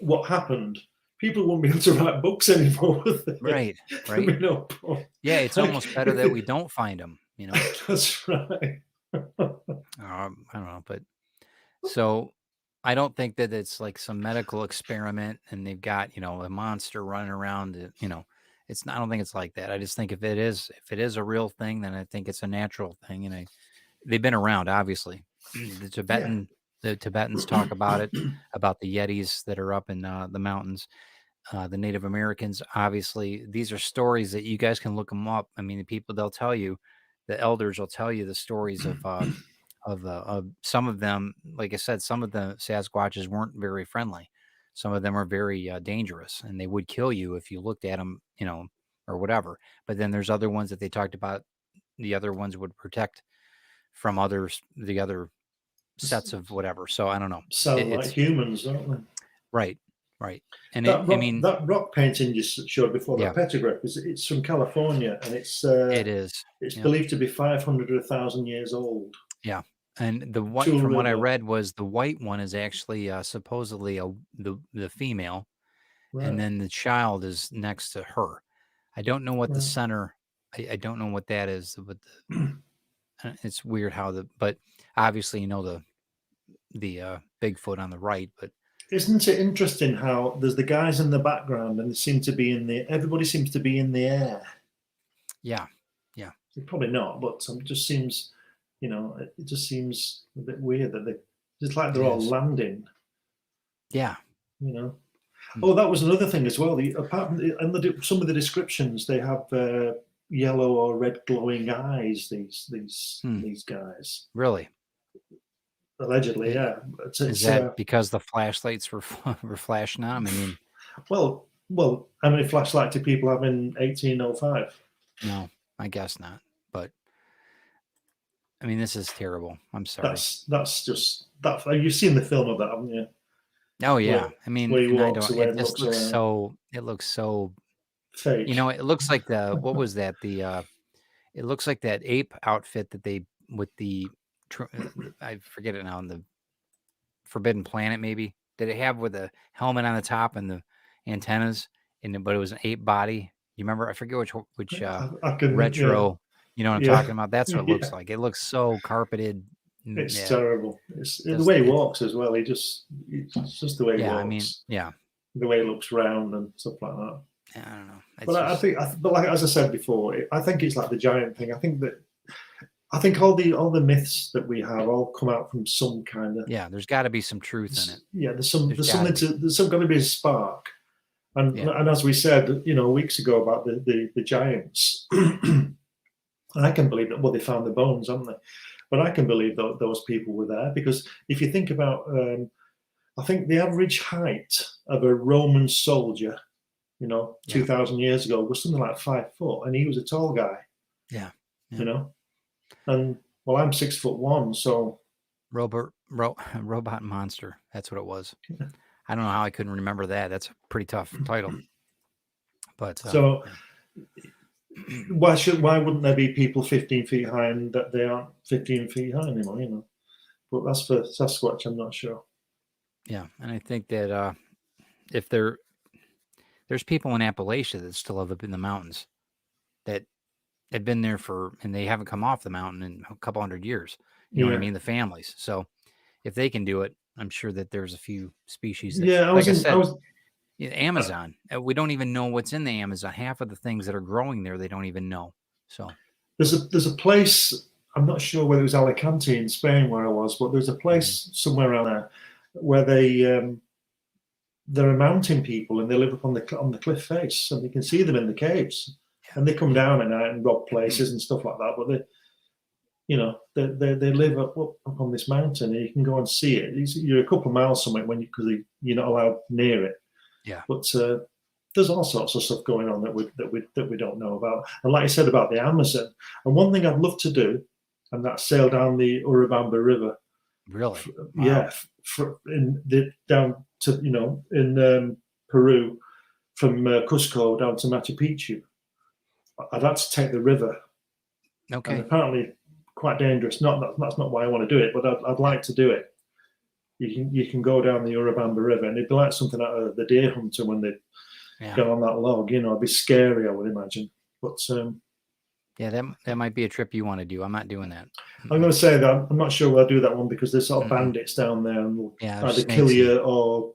what happened, people wouldn't be able to write books anymore. Right. Yeah, it's almost better that we don't find them. That's right. I don't know, but so I don't think that it's like some medical experiment and they've got a monster running around. It's not. I don't think it's like that. I just think if it is a real thing, then I think it's a natural thing, and they've been around, obviously. The Tibetans talk about it, about the Yetis that are up in the mountains. The Native Americans, obviously, these are stories that you guys can look them up. I mean, they'll tell you, the elders will tell you the stories of some of them. Like I said, some of the Sasquatches weren't very friendly. Some of them are very dangerous, and they would kill you if you looked at them, or whatever. But then there's other ones that they talked about. The other ones would protect from the other sets of whatever. So I don't know. Sound like humans, don't they? Right. And that rock painting you showed before, Yeah. that petrograph, it's from California, and it's it's believed to be 500 or 1,000 years old. Yeah. And the one from what I read was the white one is actually supposedly the female, Right. and then the child is next to her. I don't know what the center. I don't know what that is, but it's weird but obviously the Bigfoot on the right. But isn't it interesting how there's the guys in the background and they seem to be everybody seems to be in the air? Yeah. Probably not, but it just seems. It just seems a bit weird that it's like they're all landing. Yeah. Oh, that was another thing as well. Apart from some of the descriptions, they have yellow or red glowing eyes. These guys. Really? Allegedly, yeah. Is that because the flashlights were flashing on them? I mean, well, how many flashlights do people have in 1805? No, I guess not. But I mean, this is terrible. I'm sorry. That's just that. You've seen the film of that, haven't you? Oh yeah. I mean, it just looks so. It looks so fake. It looks like what was that? It looks like that ape outfit that they with the. I forget it now. On the Forbidden Planet, maybe did it have with a helmet on the top and the antennas, but it was an ape body. You remember? I forget which retro. You know what I'm talking about? That's what it looks like. It looks so carpeted. It's terrible. It's the way he walks as well. It's just the way he walks. I mean, the way he looks round and stuff like that. Yeah, I don't know. But like as I said before, I think it's like the giant thing. I think all the myths that we have all come out from some kind of. Yeah, there's got to be some truth in it. Yeah, there's got to be a spark. And as we said, weeks ago about the giants, I can believe that. Well, they found the bones, haven't they? But I can believe that those people were there because if you think about, I think the average height of a Roman soldier, 2,000 years ago was something like 5 foot, and he was a tall guy. Yeah. And well, I'm 6'1", so. Robot Monster. That's what it was. I don't know how I couldn't remember that. That's a pretty tough title. But why wouldn't there be people 15 feet high and that they aren't 15 feet high anymore? But that's for Sasquatch. I'm not sure. Yeah, and I think that if there's people in Appalachia that still live up in the mountains that have been there and they haven't come off the mountain in a couple hundred years. You know what I mean? The families. So if they can do it, I'm sure that there's a few species. Amazon. We don't even know what's in the Amazon. Half of the things that are growing there, they don't even know. So There's a place, I'm not sure whether it was Alicante in Spain where I was, but there's a place somewhere around there where they're a mountain people and they live up on the cliff face, and you can see them in the caves, and they come down at night and rob places and stuff like that. But they live up on this mountain, and you can go and see it. You're a couple of miles from it because you're not allowed near it. Yeah. But there's all sorts of stuff going on that we don't know about. And like I said about the Amazon, and one thing I'd love to do, and that's sail down the Urubamba River. Really? Wow. Yeah, down to in Peru, from Cusco down to Machu Picchu. I'd like to take the river. Okay. And apparently quite dangerous. That's not why I want to do it, but I'd like to do it. You can go down the Urubamba River, and it'd be like something out of the Deer Hunter when they go on that log. It'd be scary, I would imagine. But yeah, that might be a trip you want to do. I'm not doing that. I'm going to say that I'm not sure we'll do that one because there's sort of bandits down there, and will either kill you or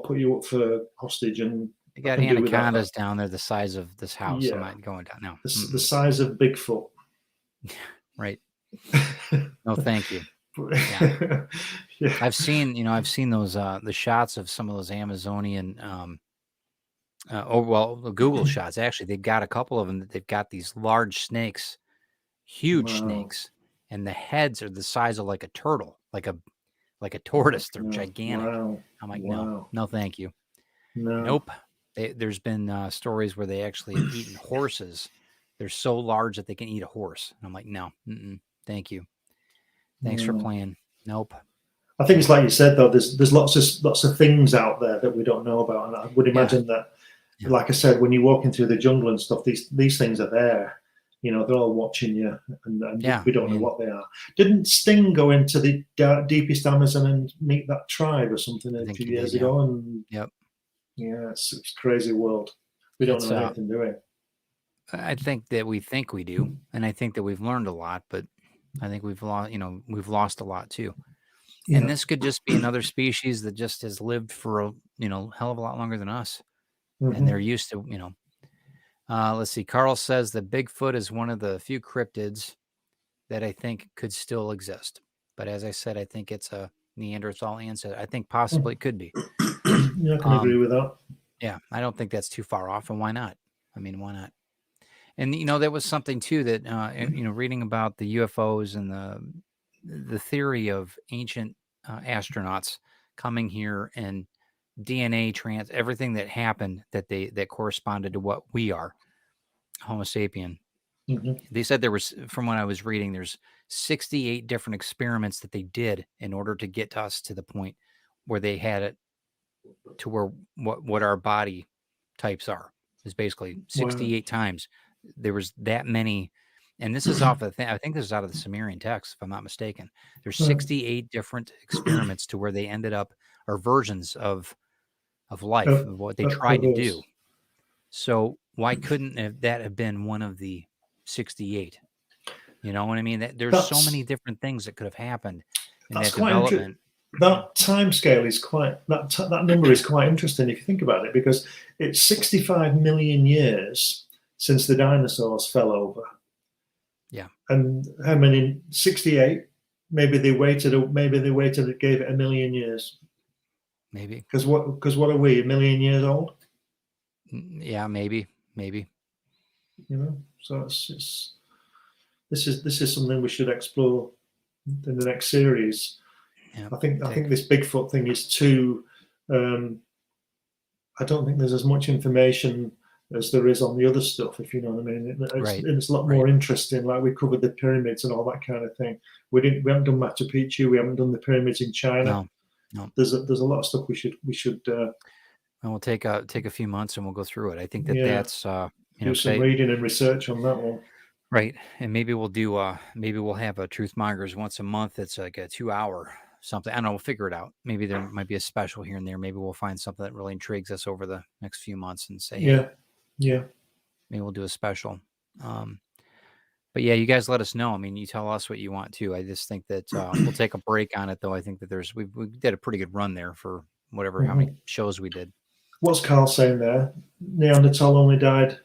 put you up for hostage. And you got anacondas down there the size of this house. Yeah. I'm not going down now. The size of Bigfoot. Right. No, thank you. Yeah. Yeah. I've seen those the shots of some of those Amazonian the Google shots. Actually, they've got a couple of them that they've got these large snakes, huge snakes, and the heads are the size of like a turtle, like a tortoise. They're gigantic. Wow. I'm like, no, thank you. No. Nope. There's been stories where they actually have eaten horses. They're so large that they can eat a horse. And I'm like, no, thank you. Thanks for playing. Nope. I think it's like you said, though. There's lots of things out there that we don't know about, and I would imagine that, like I said, when you're walking through the jungle and stuff, these things are there. They're all watching you, and we don't know what they are. Didn't Sting go into the deepest Amazon and meet that tribe or something a few years ago? And yeah, it's a crazy world. We don't know anything, do we? I think that we think we do, and I think that we've learned a lot, but I think we've lost a lot too. Yeah. And this could just be another species that just has lived for a hell of a lot longer than us, and they're used to let's see. Carl says that Bigfoot is one of the few cryptids that I think could still exist, but as I said, I think it's a Neanderthal ancestor. I think possibly it could be. Yeah, I can agree with that. Yeah, I don't think that's too far off, and why not? I mean, why not? And there was something too that reading about the UFOs and the theory of ancient astronauts coming here and DNA everything that happened that corresponded to what we are, Homo sapien. They said there was, from what I was reading, there's 68 different experiments that they did in order to get us to the point where they had it to where what our body types are. Is basically 68 times. There was that many, and this is off of I think this is out of the Sumerian text, if I'm not mistaken. There's 68 different experiments to where they ended up, or versions of life, of what they tried to do. So why couldn't that have been one of the 68? You know what I mean? There's so many different things that could have happened in that development. That time scale is that number is quite interesting if you think about it, because it's 65 million years since the dinosaurs fell over. Yeah. And how many? 68. Maybe they waited and gave it a million years. Maybe. Because what are we, a million years old? Yeah, maybe. So this is something we should explore in the next series. Yeah, I think this Bigfoot thing is too. I don't think there's as much information as there is on the other stuff, if you know what I mean. It's a lot more interesting. Like we covered the pyramids and all that kind of thing. We haven't done Machu Picchu. We haven't done the pyramids in China. No. There's a lot of stuff we should. And we'll take a few months and we'll go through it. I think that's do some reading and research on that one. Right, and maybe we'll do. Maybe we'll have a Truth Mongers once a month. It's like a 2-hour something. I don't know. We'll figure it out. Maybe there might be a special here and there. Maybe we'll find something that really intrigues us over the next few months and say, yeah. Maybe we'll do a special. But yeah, you guys let us know. I mean, you tell us what you want too. I just think that we'll take a break on it, though. I think that we did a pretty good run there for whatever how many shows we did. What's Carl saying there? Neanderthal only died,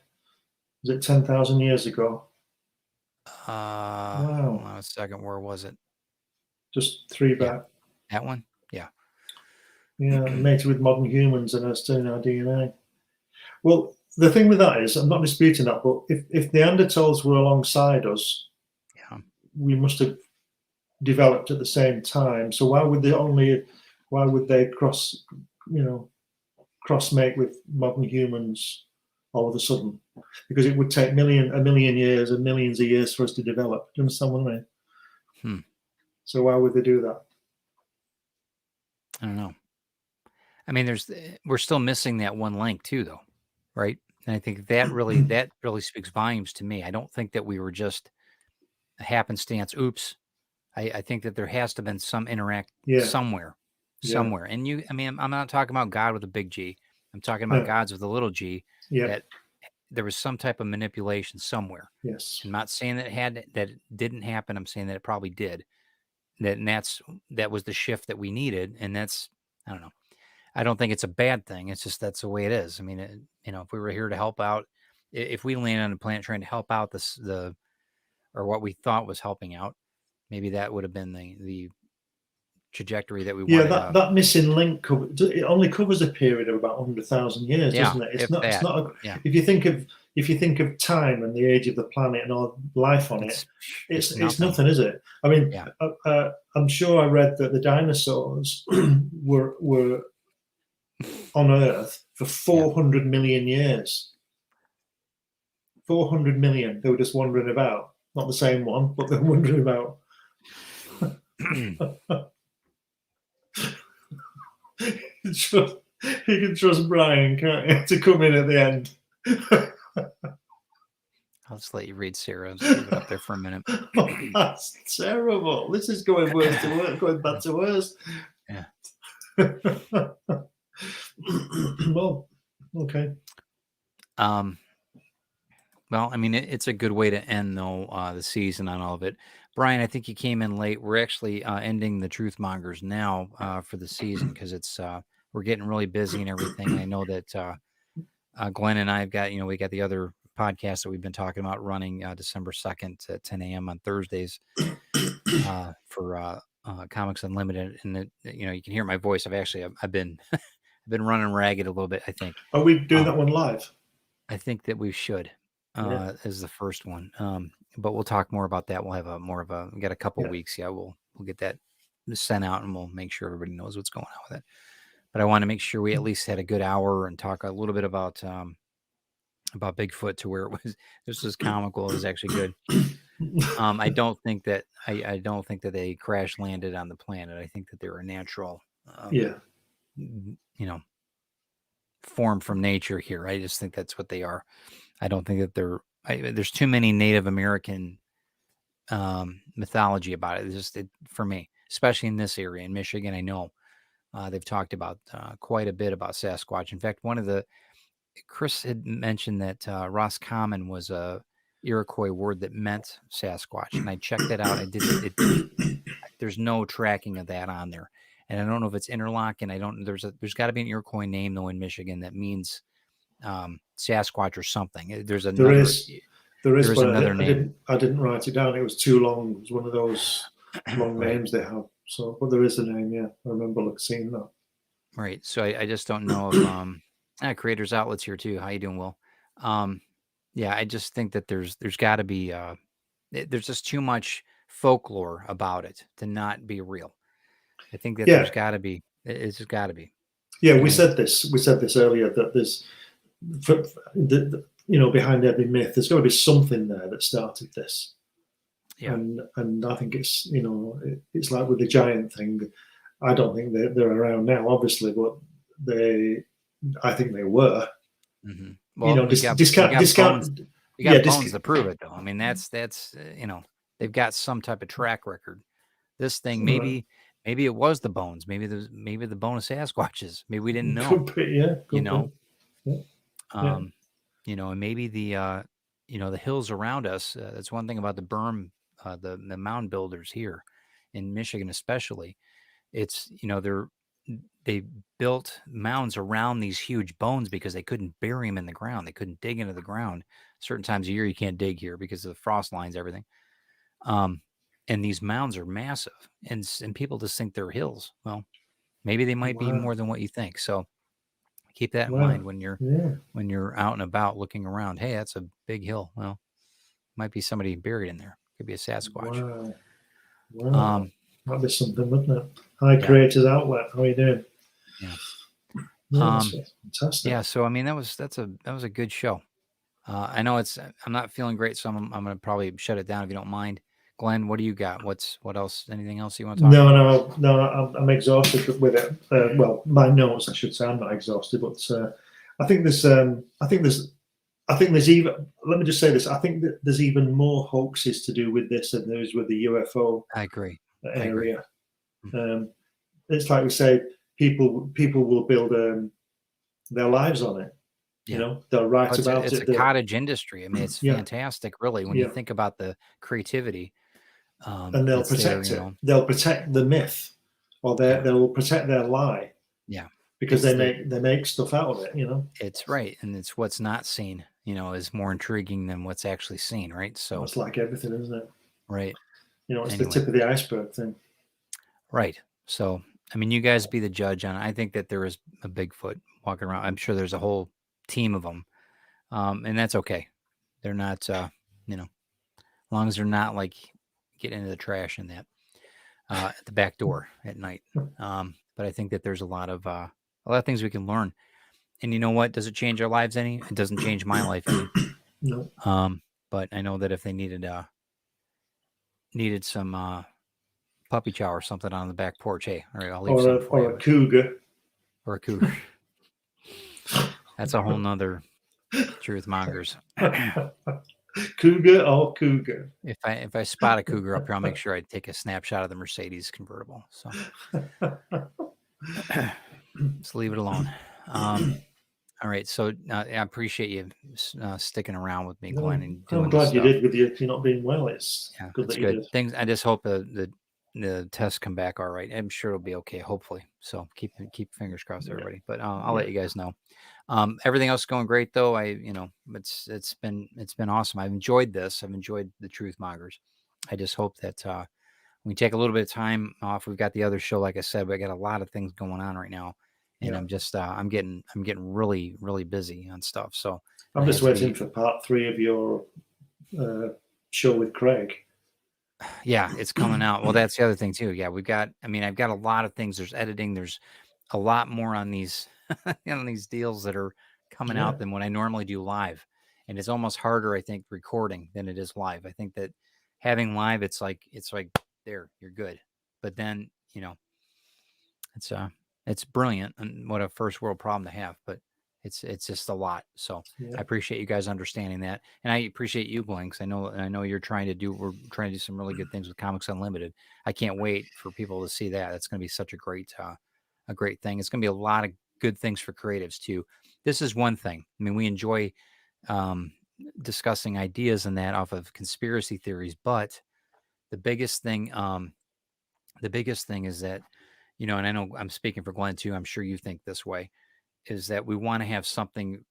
was it 10,000 years ago? Wow. Hold on a second. Where was it? Just 3 Yeah. back. That one? Yeah. Yeah, mated with modern humans and are still in our DNA. Well, the thing with that is, I'm not disputing that, but if Neanderthals were alongside us, Yeah. we must have developed at the same time. So why would they crossmate with modern humans all of a sudden? Because it would take a million years and millions of years for us to develop. Do you understand what I mean? Hmm. So why would they do that? I don't know. I mean, we're still missing that one link too, though, right? And I think that really speaks volumes to me. I don't think that we were just a happenstance. Oops. I think that there has to have been some interact Yeah, somewhere. yeah, And I mean, I'm not talking about God with a big G. I'm talking about no, gods with a little G. yeah, That there was some type of manipulation somewhere. yes, I'm not saying that it didn't happen. I'm saying that it probably did. That was the shift that we needed, and I don't know. I don't think it's a bad thing. It's just that's the way it is. I mean, if we were here to help out, if we land on a planet trying to help out or what we thought was helping out, maybe that would have been the trajectory that we yeah. wanted. That missing link it only covers a period of about 100,000 years, Yeah, doesn't it? It's if not. It's that. not. Yeah, If you think of time and the age of the planet and all life on it, it's nothing, is it? I mean, Yeah. I'm sure I read that the dinosaurs were on Earth for 400 million years. 400 million. They were just wandering about. Not the same one, but they're wandering about. You can trust Brian, can't you, to come in at the end. I'll just let you read Sarah. Just leave it up there for a minute. That's terrible. This is going worse to worse, going bad to worse. Yeah. Well, okay. Well, I mean, it's a good way to end though the season on all of it. Brian, I think you came in late. We're actually ending the Truth Mongers now for the season because it's we're getting really busy and everything. And I know that Glenn and I've got we got the other podcast that we've been talking about running December 2nd at 10 a.m. on Thursdays for Comics Unlimited, and you can hear my voice. I've been I've been running ragged a little bit. I think. Are we doing that one live? I think that we should. As the first one. But we'll talk more about that. We'll have we got a couple weeks. Yeah, we'll get that sent out and we'll make sure everybody knows what's going on with it. But I want to make sure we at least had a good hour and talk a little bit about Bigfoot to where this was comical. It was actually good. I don't think that they crash landed on the planet. I think that they're a natural form from nature here. I just think that's what they are. I don't think that there's too many Native American mythology about it. It's just for me, especially in this area in Michigan. I know they've talked about quite a bit about Sasquatch. In fact, Chris had mentioned that Roscommon was a Iroquois word that meant Sasquatch, and I checked it out. There's no tracking of that on there, and I don't know if it's interlocking. There's got to be an Iroquois name though in Michigan that means Sasquatch or something. There is, but another name. I didn't write it down. It was too long. It was one of those long names they have. So, but there is a name. Yeah, I remember seeing that. Right. So I just don't know if creators outlets here too. How you doing, Will? Yeah, I just think that there's got to be there's just too much folklore about it to not be real. I think that there's got to be. It's just got to be. Yeah, we said this. We said this earlier that there's, behind every myth, there's got to be something there that started this. Yeah. And I think it's it's like with the giant thing. I don't think they're around now, obviously, but I think they were. Mm-hmm. Well, discount. You got bones to prove it, though. I mean, that's they've got some type of track record. This thing, maybe it was the bones. Maybe the bone of Sasquatches. Maybe we didn't know. Could be, yeah. And maybe the the hills around us. That's one thing about the berm, the mound builders here in Michigan, especially. It's they're they built mounds around these huge bones because they couldn't bury them in the ground. They couldn't dig into the ground. Certain times of year you can't dig here because of the frost lines, everything. And these mounds are massive, and people just think they're hills. Well, maybe they might be Wow. more than what you think. So keep that in Wow. mind when you're Yeah. out and about looking around. Hey, that's a big hill. Well, might be somebody buried in there. Could be a Sasquatch. Wow. Wow. Um, That'd be something, wouldn't it? Hi, Yeah. Creators Outlet. How are you doing? Yeah. Yeah, that's fantastic. Yeah. So I mean, that was a good show. I know I'm not feeling great, so I'm gonna probably shut it down if you don't mind. Glenn, what do you got? What else? Anything else you want to talk about? No. I'm exhausted with it. Well, my notes, I should say. I'm not exhausted, but I think there's even. Let me just say this. I think that there's even more hoaxes to do with this than there is with the UFO I agree. area. It's like we say, people will build their lives on it. Yeah. You know, they'll write about it's it. a cottage industry. I mean, it's Yeah. fantastic, really, when you think about the creativity. And they'll that's there, protect you it. know. They'll protect the myth, or they'll protect their lie. Yeah. Because they make stuff out of it, you know. It's right, and it's what's not seen, you know, is more intriguing than what's actually seen, right? So It's like everything, isn't it? right. You know, it's Anyway. the tip of the iceberg thing. Right. So, I mean, you guys be the judge on it. I think that there is a Bigfoot walking around. I'm sure there's a whole team of them, and that's okay. They're not, you know, as long as they're not like getting into the trash in that at the back door at night. But I think that there's a lot of things we can learn. And you know what? Does it change our lives any? It doesn't change my life any. No. But I know that if they needed some puppy chow or something on the back porch, hey, all right, I'll leave some for you. Or a cougar. Or a cougar. That's a whole nother truth mongers. Cougar or cougar. If I spot a cougar up here, I'll make sure I take a snapshot of the Mercedes convertible. So let's leave it alone. All right, so I appreciate you sticking around with me, Glenn, and doing I'm glad this you stuff. did with you not being well. It's good that's that you good. did. Things. I just hope the tests come back all right. I'm sure it'll be okay, hopefully. So keep fingers crossed, everybody. But I'll let you guys know. Everything else going great though. It's been awesome. I've enjoyed this. I've enjoyed the truth mongers. I just hope that we take a little bit of time off. We've got the other show, like I said, but I got a lot of things going on right now, and I'm just I'm getting really busy on stuff. So I'm just waiting for part 3 of your show with Craig. Yeah, it's coming out. Well, that's the other thing too. Yeah, I've got a lot of things. There's editing. There's a lot more on these on these deals that are coming out than what I normally do live. And it's almost harder, I think, recording than it is live. I think that having live, it's like there, you're good. But then, you know, it's brilliant and what a first world problem to have, but it's just a lot. So I appreciate you guys understanding that. And I appreciate you, Glenn, because I know we're trying to do some really good things with Comics Unlimited. I can't wait for people to see that. It's going to be such a great thing. It's going to be a lot of good things for creatives too. This is one thing. I mean, we enjoy discussing ideas and that off of conspiracy theories, but the biggest thing is that, you know, and I know I'm speaking for Glenn too. I'm sure you think this way, is that we want to have something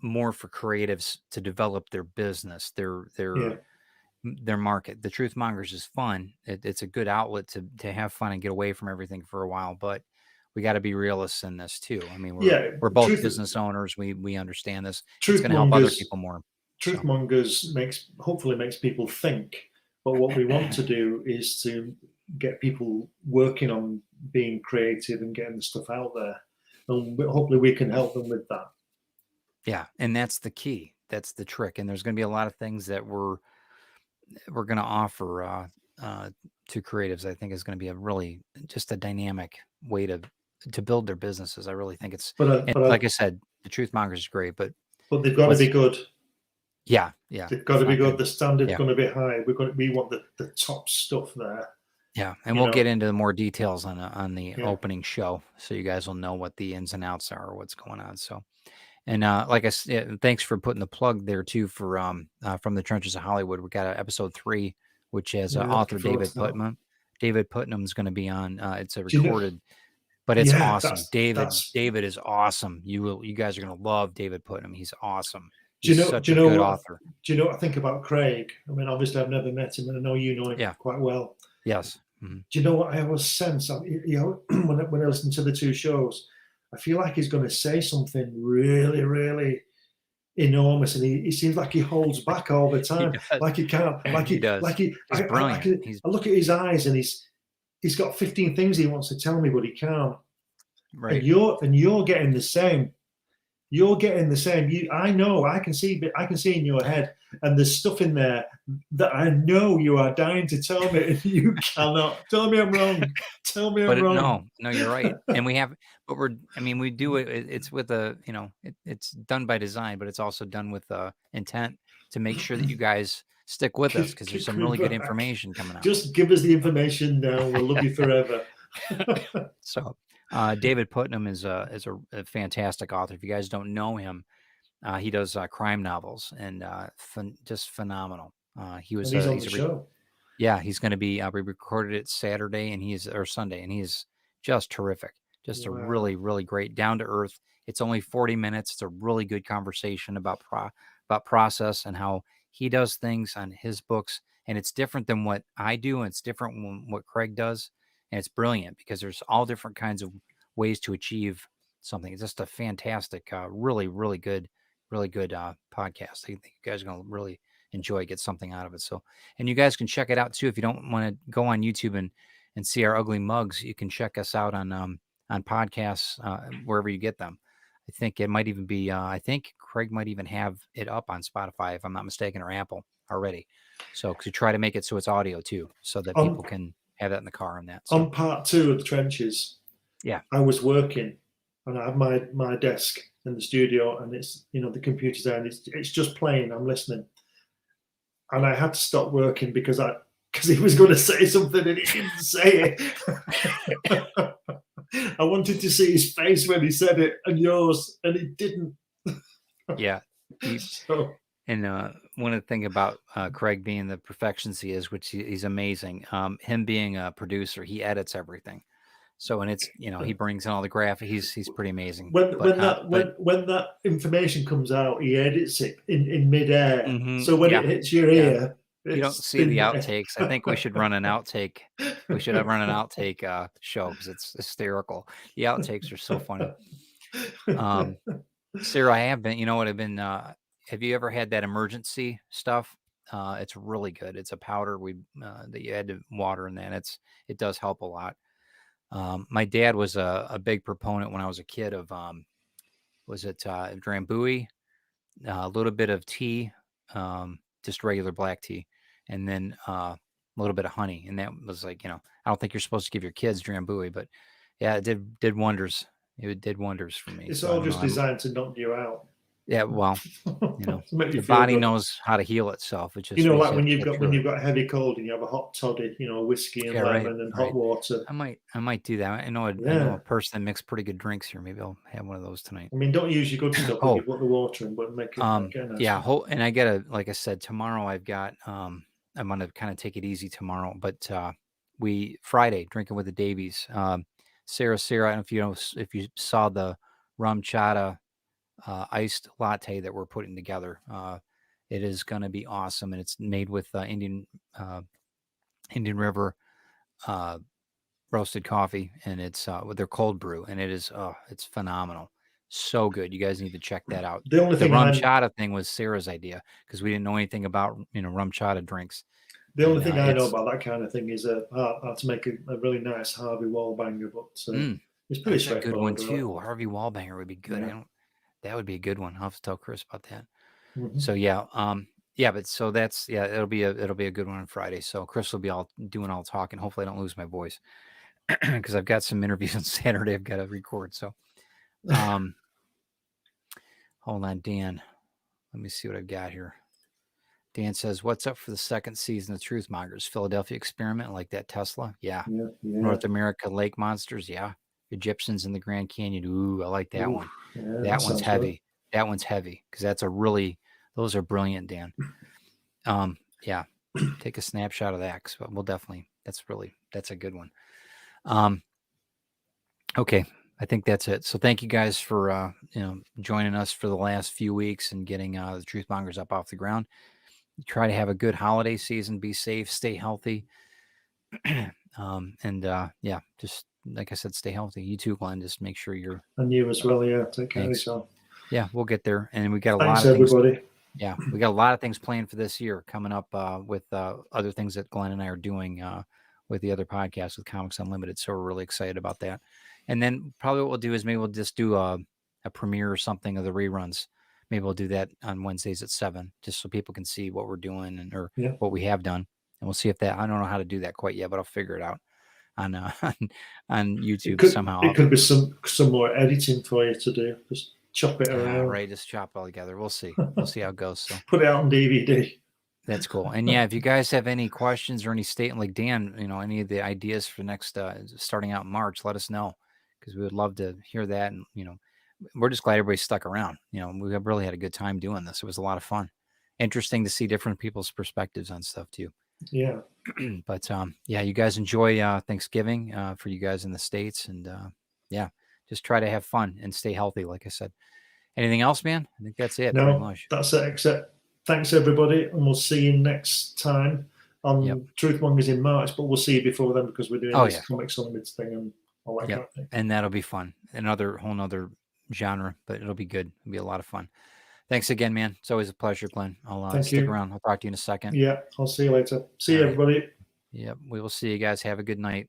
more for creatives to develop their business, their market. The Truth Mongers is fun. It's a good outlet to have fun and get away from everything for a while, but we got to be realists in this too. I mean, we're both business owners. We understand this. It's going to help other people more. Truth Mongers hopefully makes people think. But what we want to do is to get people working on being creative and getting the stuff out there. And hopefully we can help them with that. Yeah, and that's the key. That's the trick. And there's going to be a lot of things that we're going to offer to creatives. I think is going to be a really just a dynamic way to build their businesses. I really think it's. Like I said, the Truth Mongers is great, but they've got to be good. Yeah. They've got to be good. The standard's going to be high. We want the top stuff there. Yeah, and we'll get into more details on the opening show, so you guys will know what the ins and outs are, or what's going on. So, and like I said, thanks for putting the plug there too for From the Trenches of Hollywood. We got episode 3, which has author David Putnam. David Putnam is going to be on. It's a recorded. But it's Yeah, awesome. David that's. is awesome. You guys are gonna love David Putnam. He's awesome. Do you He's know? such Do a you know good what? author. Do you know what I think about Craig? I mean, obviously, I've never met him, and I know you know him Yeah. quite well. Yes. Mhm. Do you know what I always sense? When I listen to the two shows, I feel like he's going to say something really, really enormous, and he seems like he holds back all the He time, does. like he can't, He does. He's brilliant. I look at his eyes, and he's got 15 things he wants to tell me, but he can't. Right. And you're getting the same. You're getting the same. I know. I can see in your head, and there's stuff in there that I know you are dying to tell me, and you cannot. Tell me I'm wrong. Tell me I'm wrong. No, you're right. And we do it. It's with it's done by design, but it's also done with intent to make sure that you guys stick with us because there's some really good information coming out. Just give us the information now. We'll love you forever. So, David Putnam is a fantastic author. If you guys don't know him, he does crime novels and just phenomenal. He's on the show. Yeah, he's going to be. We recorded it Saturday or Sunday, and he's just terrific. Just a really, really great, down to earth. It's only 40 minutes. It's a really good conversation about process and how he does things on his books, and it's different than what I do, and it's different than what Craig does, and it's brilliant because there's all different kinds of ways to achieve something. It's just a fantastic, really, really good podcast. I think you guys are going to really enjoy, get something out of it. So, and you guys can check it out too. If you don't want to go on YouTube and see our ugly mugs, you can check us out on podcasts, wherever you get them. I think it might even be, I think Craig might even have it up on Spotify, if I'm not mistaken, or Apple already. So, because we try to make it so it's audio too, so that people can have that in the car and that. So. On part 2 of the Trenches, yeah, I was working and I have my desk in the studio, and it's, the computer's there, and it's just playing. I'm listening. And I had to stop working because he was going to say something and he didn't say it. I wanted to see his face when he said it, and yours, and he didn't. Yeah. And one of the things about Craig being the perfectionist he is, which he's amazing. Him being a producer, he edits everything. So, and it's, he brings in all the graphics. He's pretty amazing. When that information comes out, he edits it in midair. Mm-hmm, so when it hits your ear, you don't see the outtakes. I think we should run an outtake. We should run an outtake show because it's hysterical. The outtakes are so funny. Sarah, I have been. I've been. Have you ever had that emergency stuff? It's really good. It's a powder that you add to water, and then it does help a lot. My dad was a big proponent when I was a kid of Drambuie, a little bit of tea, just regular black tea, and then a little bit of honey. And that was I don't think you're supposed to give your kids Drambuie, but yeah, it did wonders. It did wonders for me. It's all just designed to knock you out. Yeah, well, the body knows how to heal itself. It's just like when you've got a heavy cold and you have a hot toddy, whiskey and lemon and hot water. I might do that. I know a person that makes pretty good drinks here. Maybe I'll have one of those tonight. I mean, don't use your good stuff when you put the water in, but make it. And I gotta, like I said, tomorrow I've got. I'm gonna kind of take it easy tomorrow, but Friday drinking with the Davies. Sarah, I don't know if you saw the rum chata iced latte that we're putting together. It is going to be awesome, and it's made with Indian River roasted coffee, and it's with their cold brew, and it's phenomenal, so good. You guys need to check that out. The rum chata thing was Sarah's idea because we didn't know anything about rum chata drinks. The only thing I know about that kind of thing is how to make a really nice Harvey Wallbanger, but it's pretty straightforward. A good one too. Harvey Wallbanger would be good. Yeah. That would be a good one. I'll have to tell Chris about that. Mm-hmm. So but so that's it'll be a good one on Friday. So Chris will be doing all talking. Hopefully I don't lose my voice because I've got some interviews on Saturday I've got to record. So hold on, Dan. Let me see what I've got here. Dan says, "What's up for the second season of Truth Mongers? Philadelphia experiment like that Tesla? Yeah. North America lake monsters? Yeah. Egyptians in the Grand Canyon. Ooh, I like that one. Yeah, that one's heavy. Good. That one's heavy because those are brilliant, Dan. Take a snapshot of that because we'll definitely. That's a good one. Okay, I think that's it. So thank you guys for joining us for the last few weeks and getting the Truth Mongers up off the ground. Try to have a good holiday season. Be safe. Stay healthy. Yeah, just like I said, stay healthy. You too, Glenn. Just make sure you're. And you as well, yeah. Take care of Thanks. yourself. Yeah, we'll get there, and we got a Thanks, lot of things. everybody. Yeah, we got a lot of things planned for this year coming up with other things that Glenn and I are doing with the other podcasts with Comics Unlimited. So we're really excited about that. And then probably what we'll do is maybe we'll just do a premiere or something of the reruns. Maybe we'll do that on Wednesdays at 7, just so people can see what we're doing or Yeah. what we have done. And we'll see if that, I don't know how to do that quite yet, but I'll figure it out on on YouTube somehow. It could be some more editing for you to do. Just chop it around. Right, just chop it all together. We'll see. We'll see how it goes. So put it out on DVD. that's cool. And yeah, if you guys have any questions or any like Dan, any of the ideas for next starting out in March, let us know, because we would love to hear that. And we're just glad everybody stuck around. We have really had a good time doing this. It was a lot of fun. Interesting to see different people's perspectives on stuff too. Yeah. But yeah, you guys enjoy Thanksgiving for you guys in the States, and yeah, just try to have fun and stay healthy, like I said. Anything else, man? I think that's it. Pretty No, much. that's it. Except thanks, everybody, and we'll see you next time on Truth Mongers in March. But we'll see you before then, because we're doing this Comics Unlimited thing and all that kind of thing. And that'll be fun. Whole nother genre, but it'll be good. It'll be a lot of fun. Thanks again, man. It's always a pleasure, Glenn. I'll stick around. I'll talk to you in a second. Yeah, I'll see you later. See you, everybody. Yep, we will see you guys. Have a good night.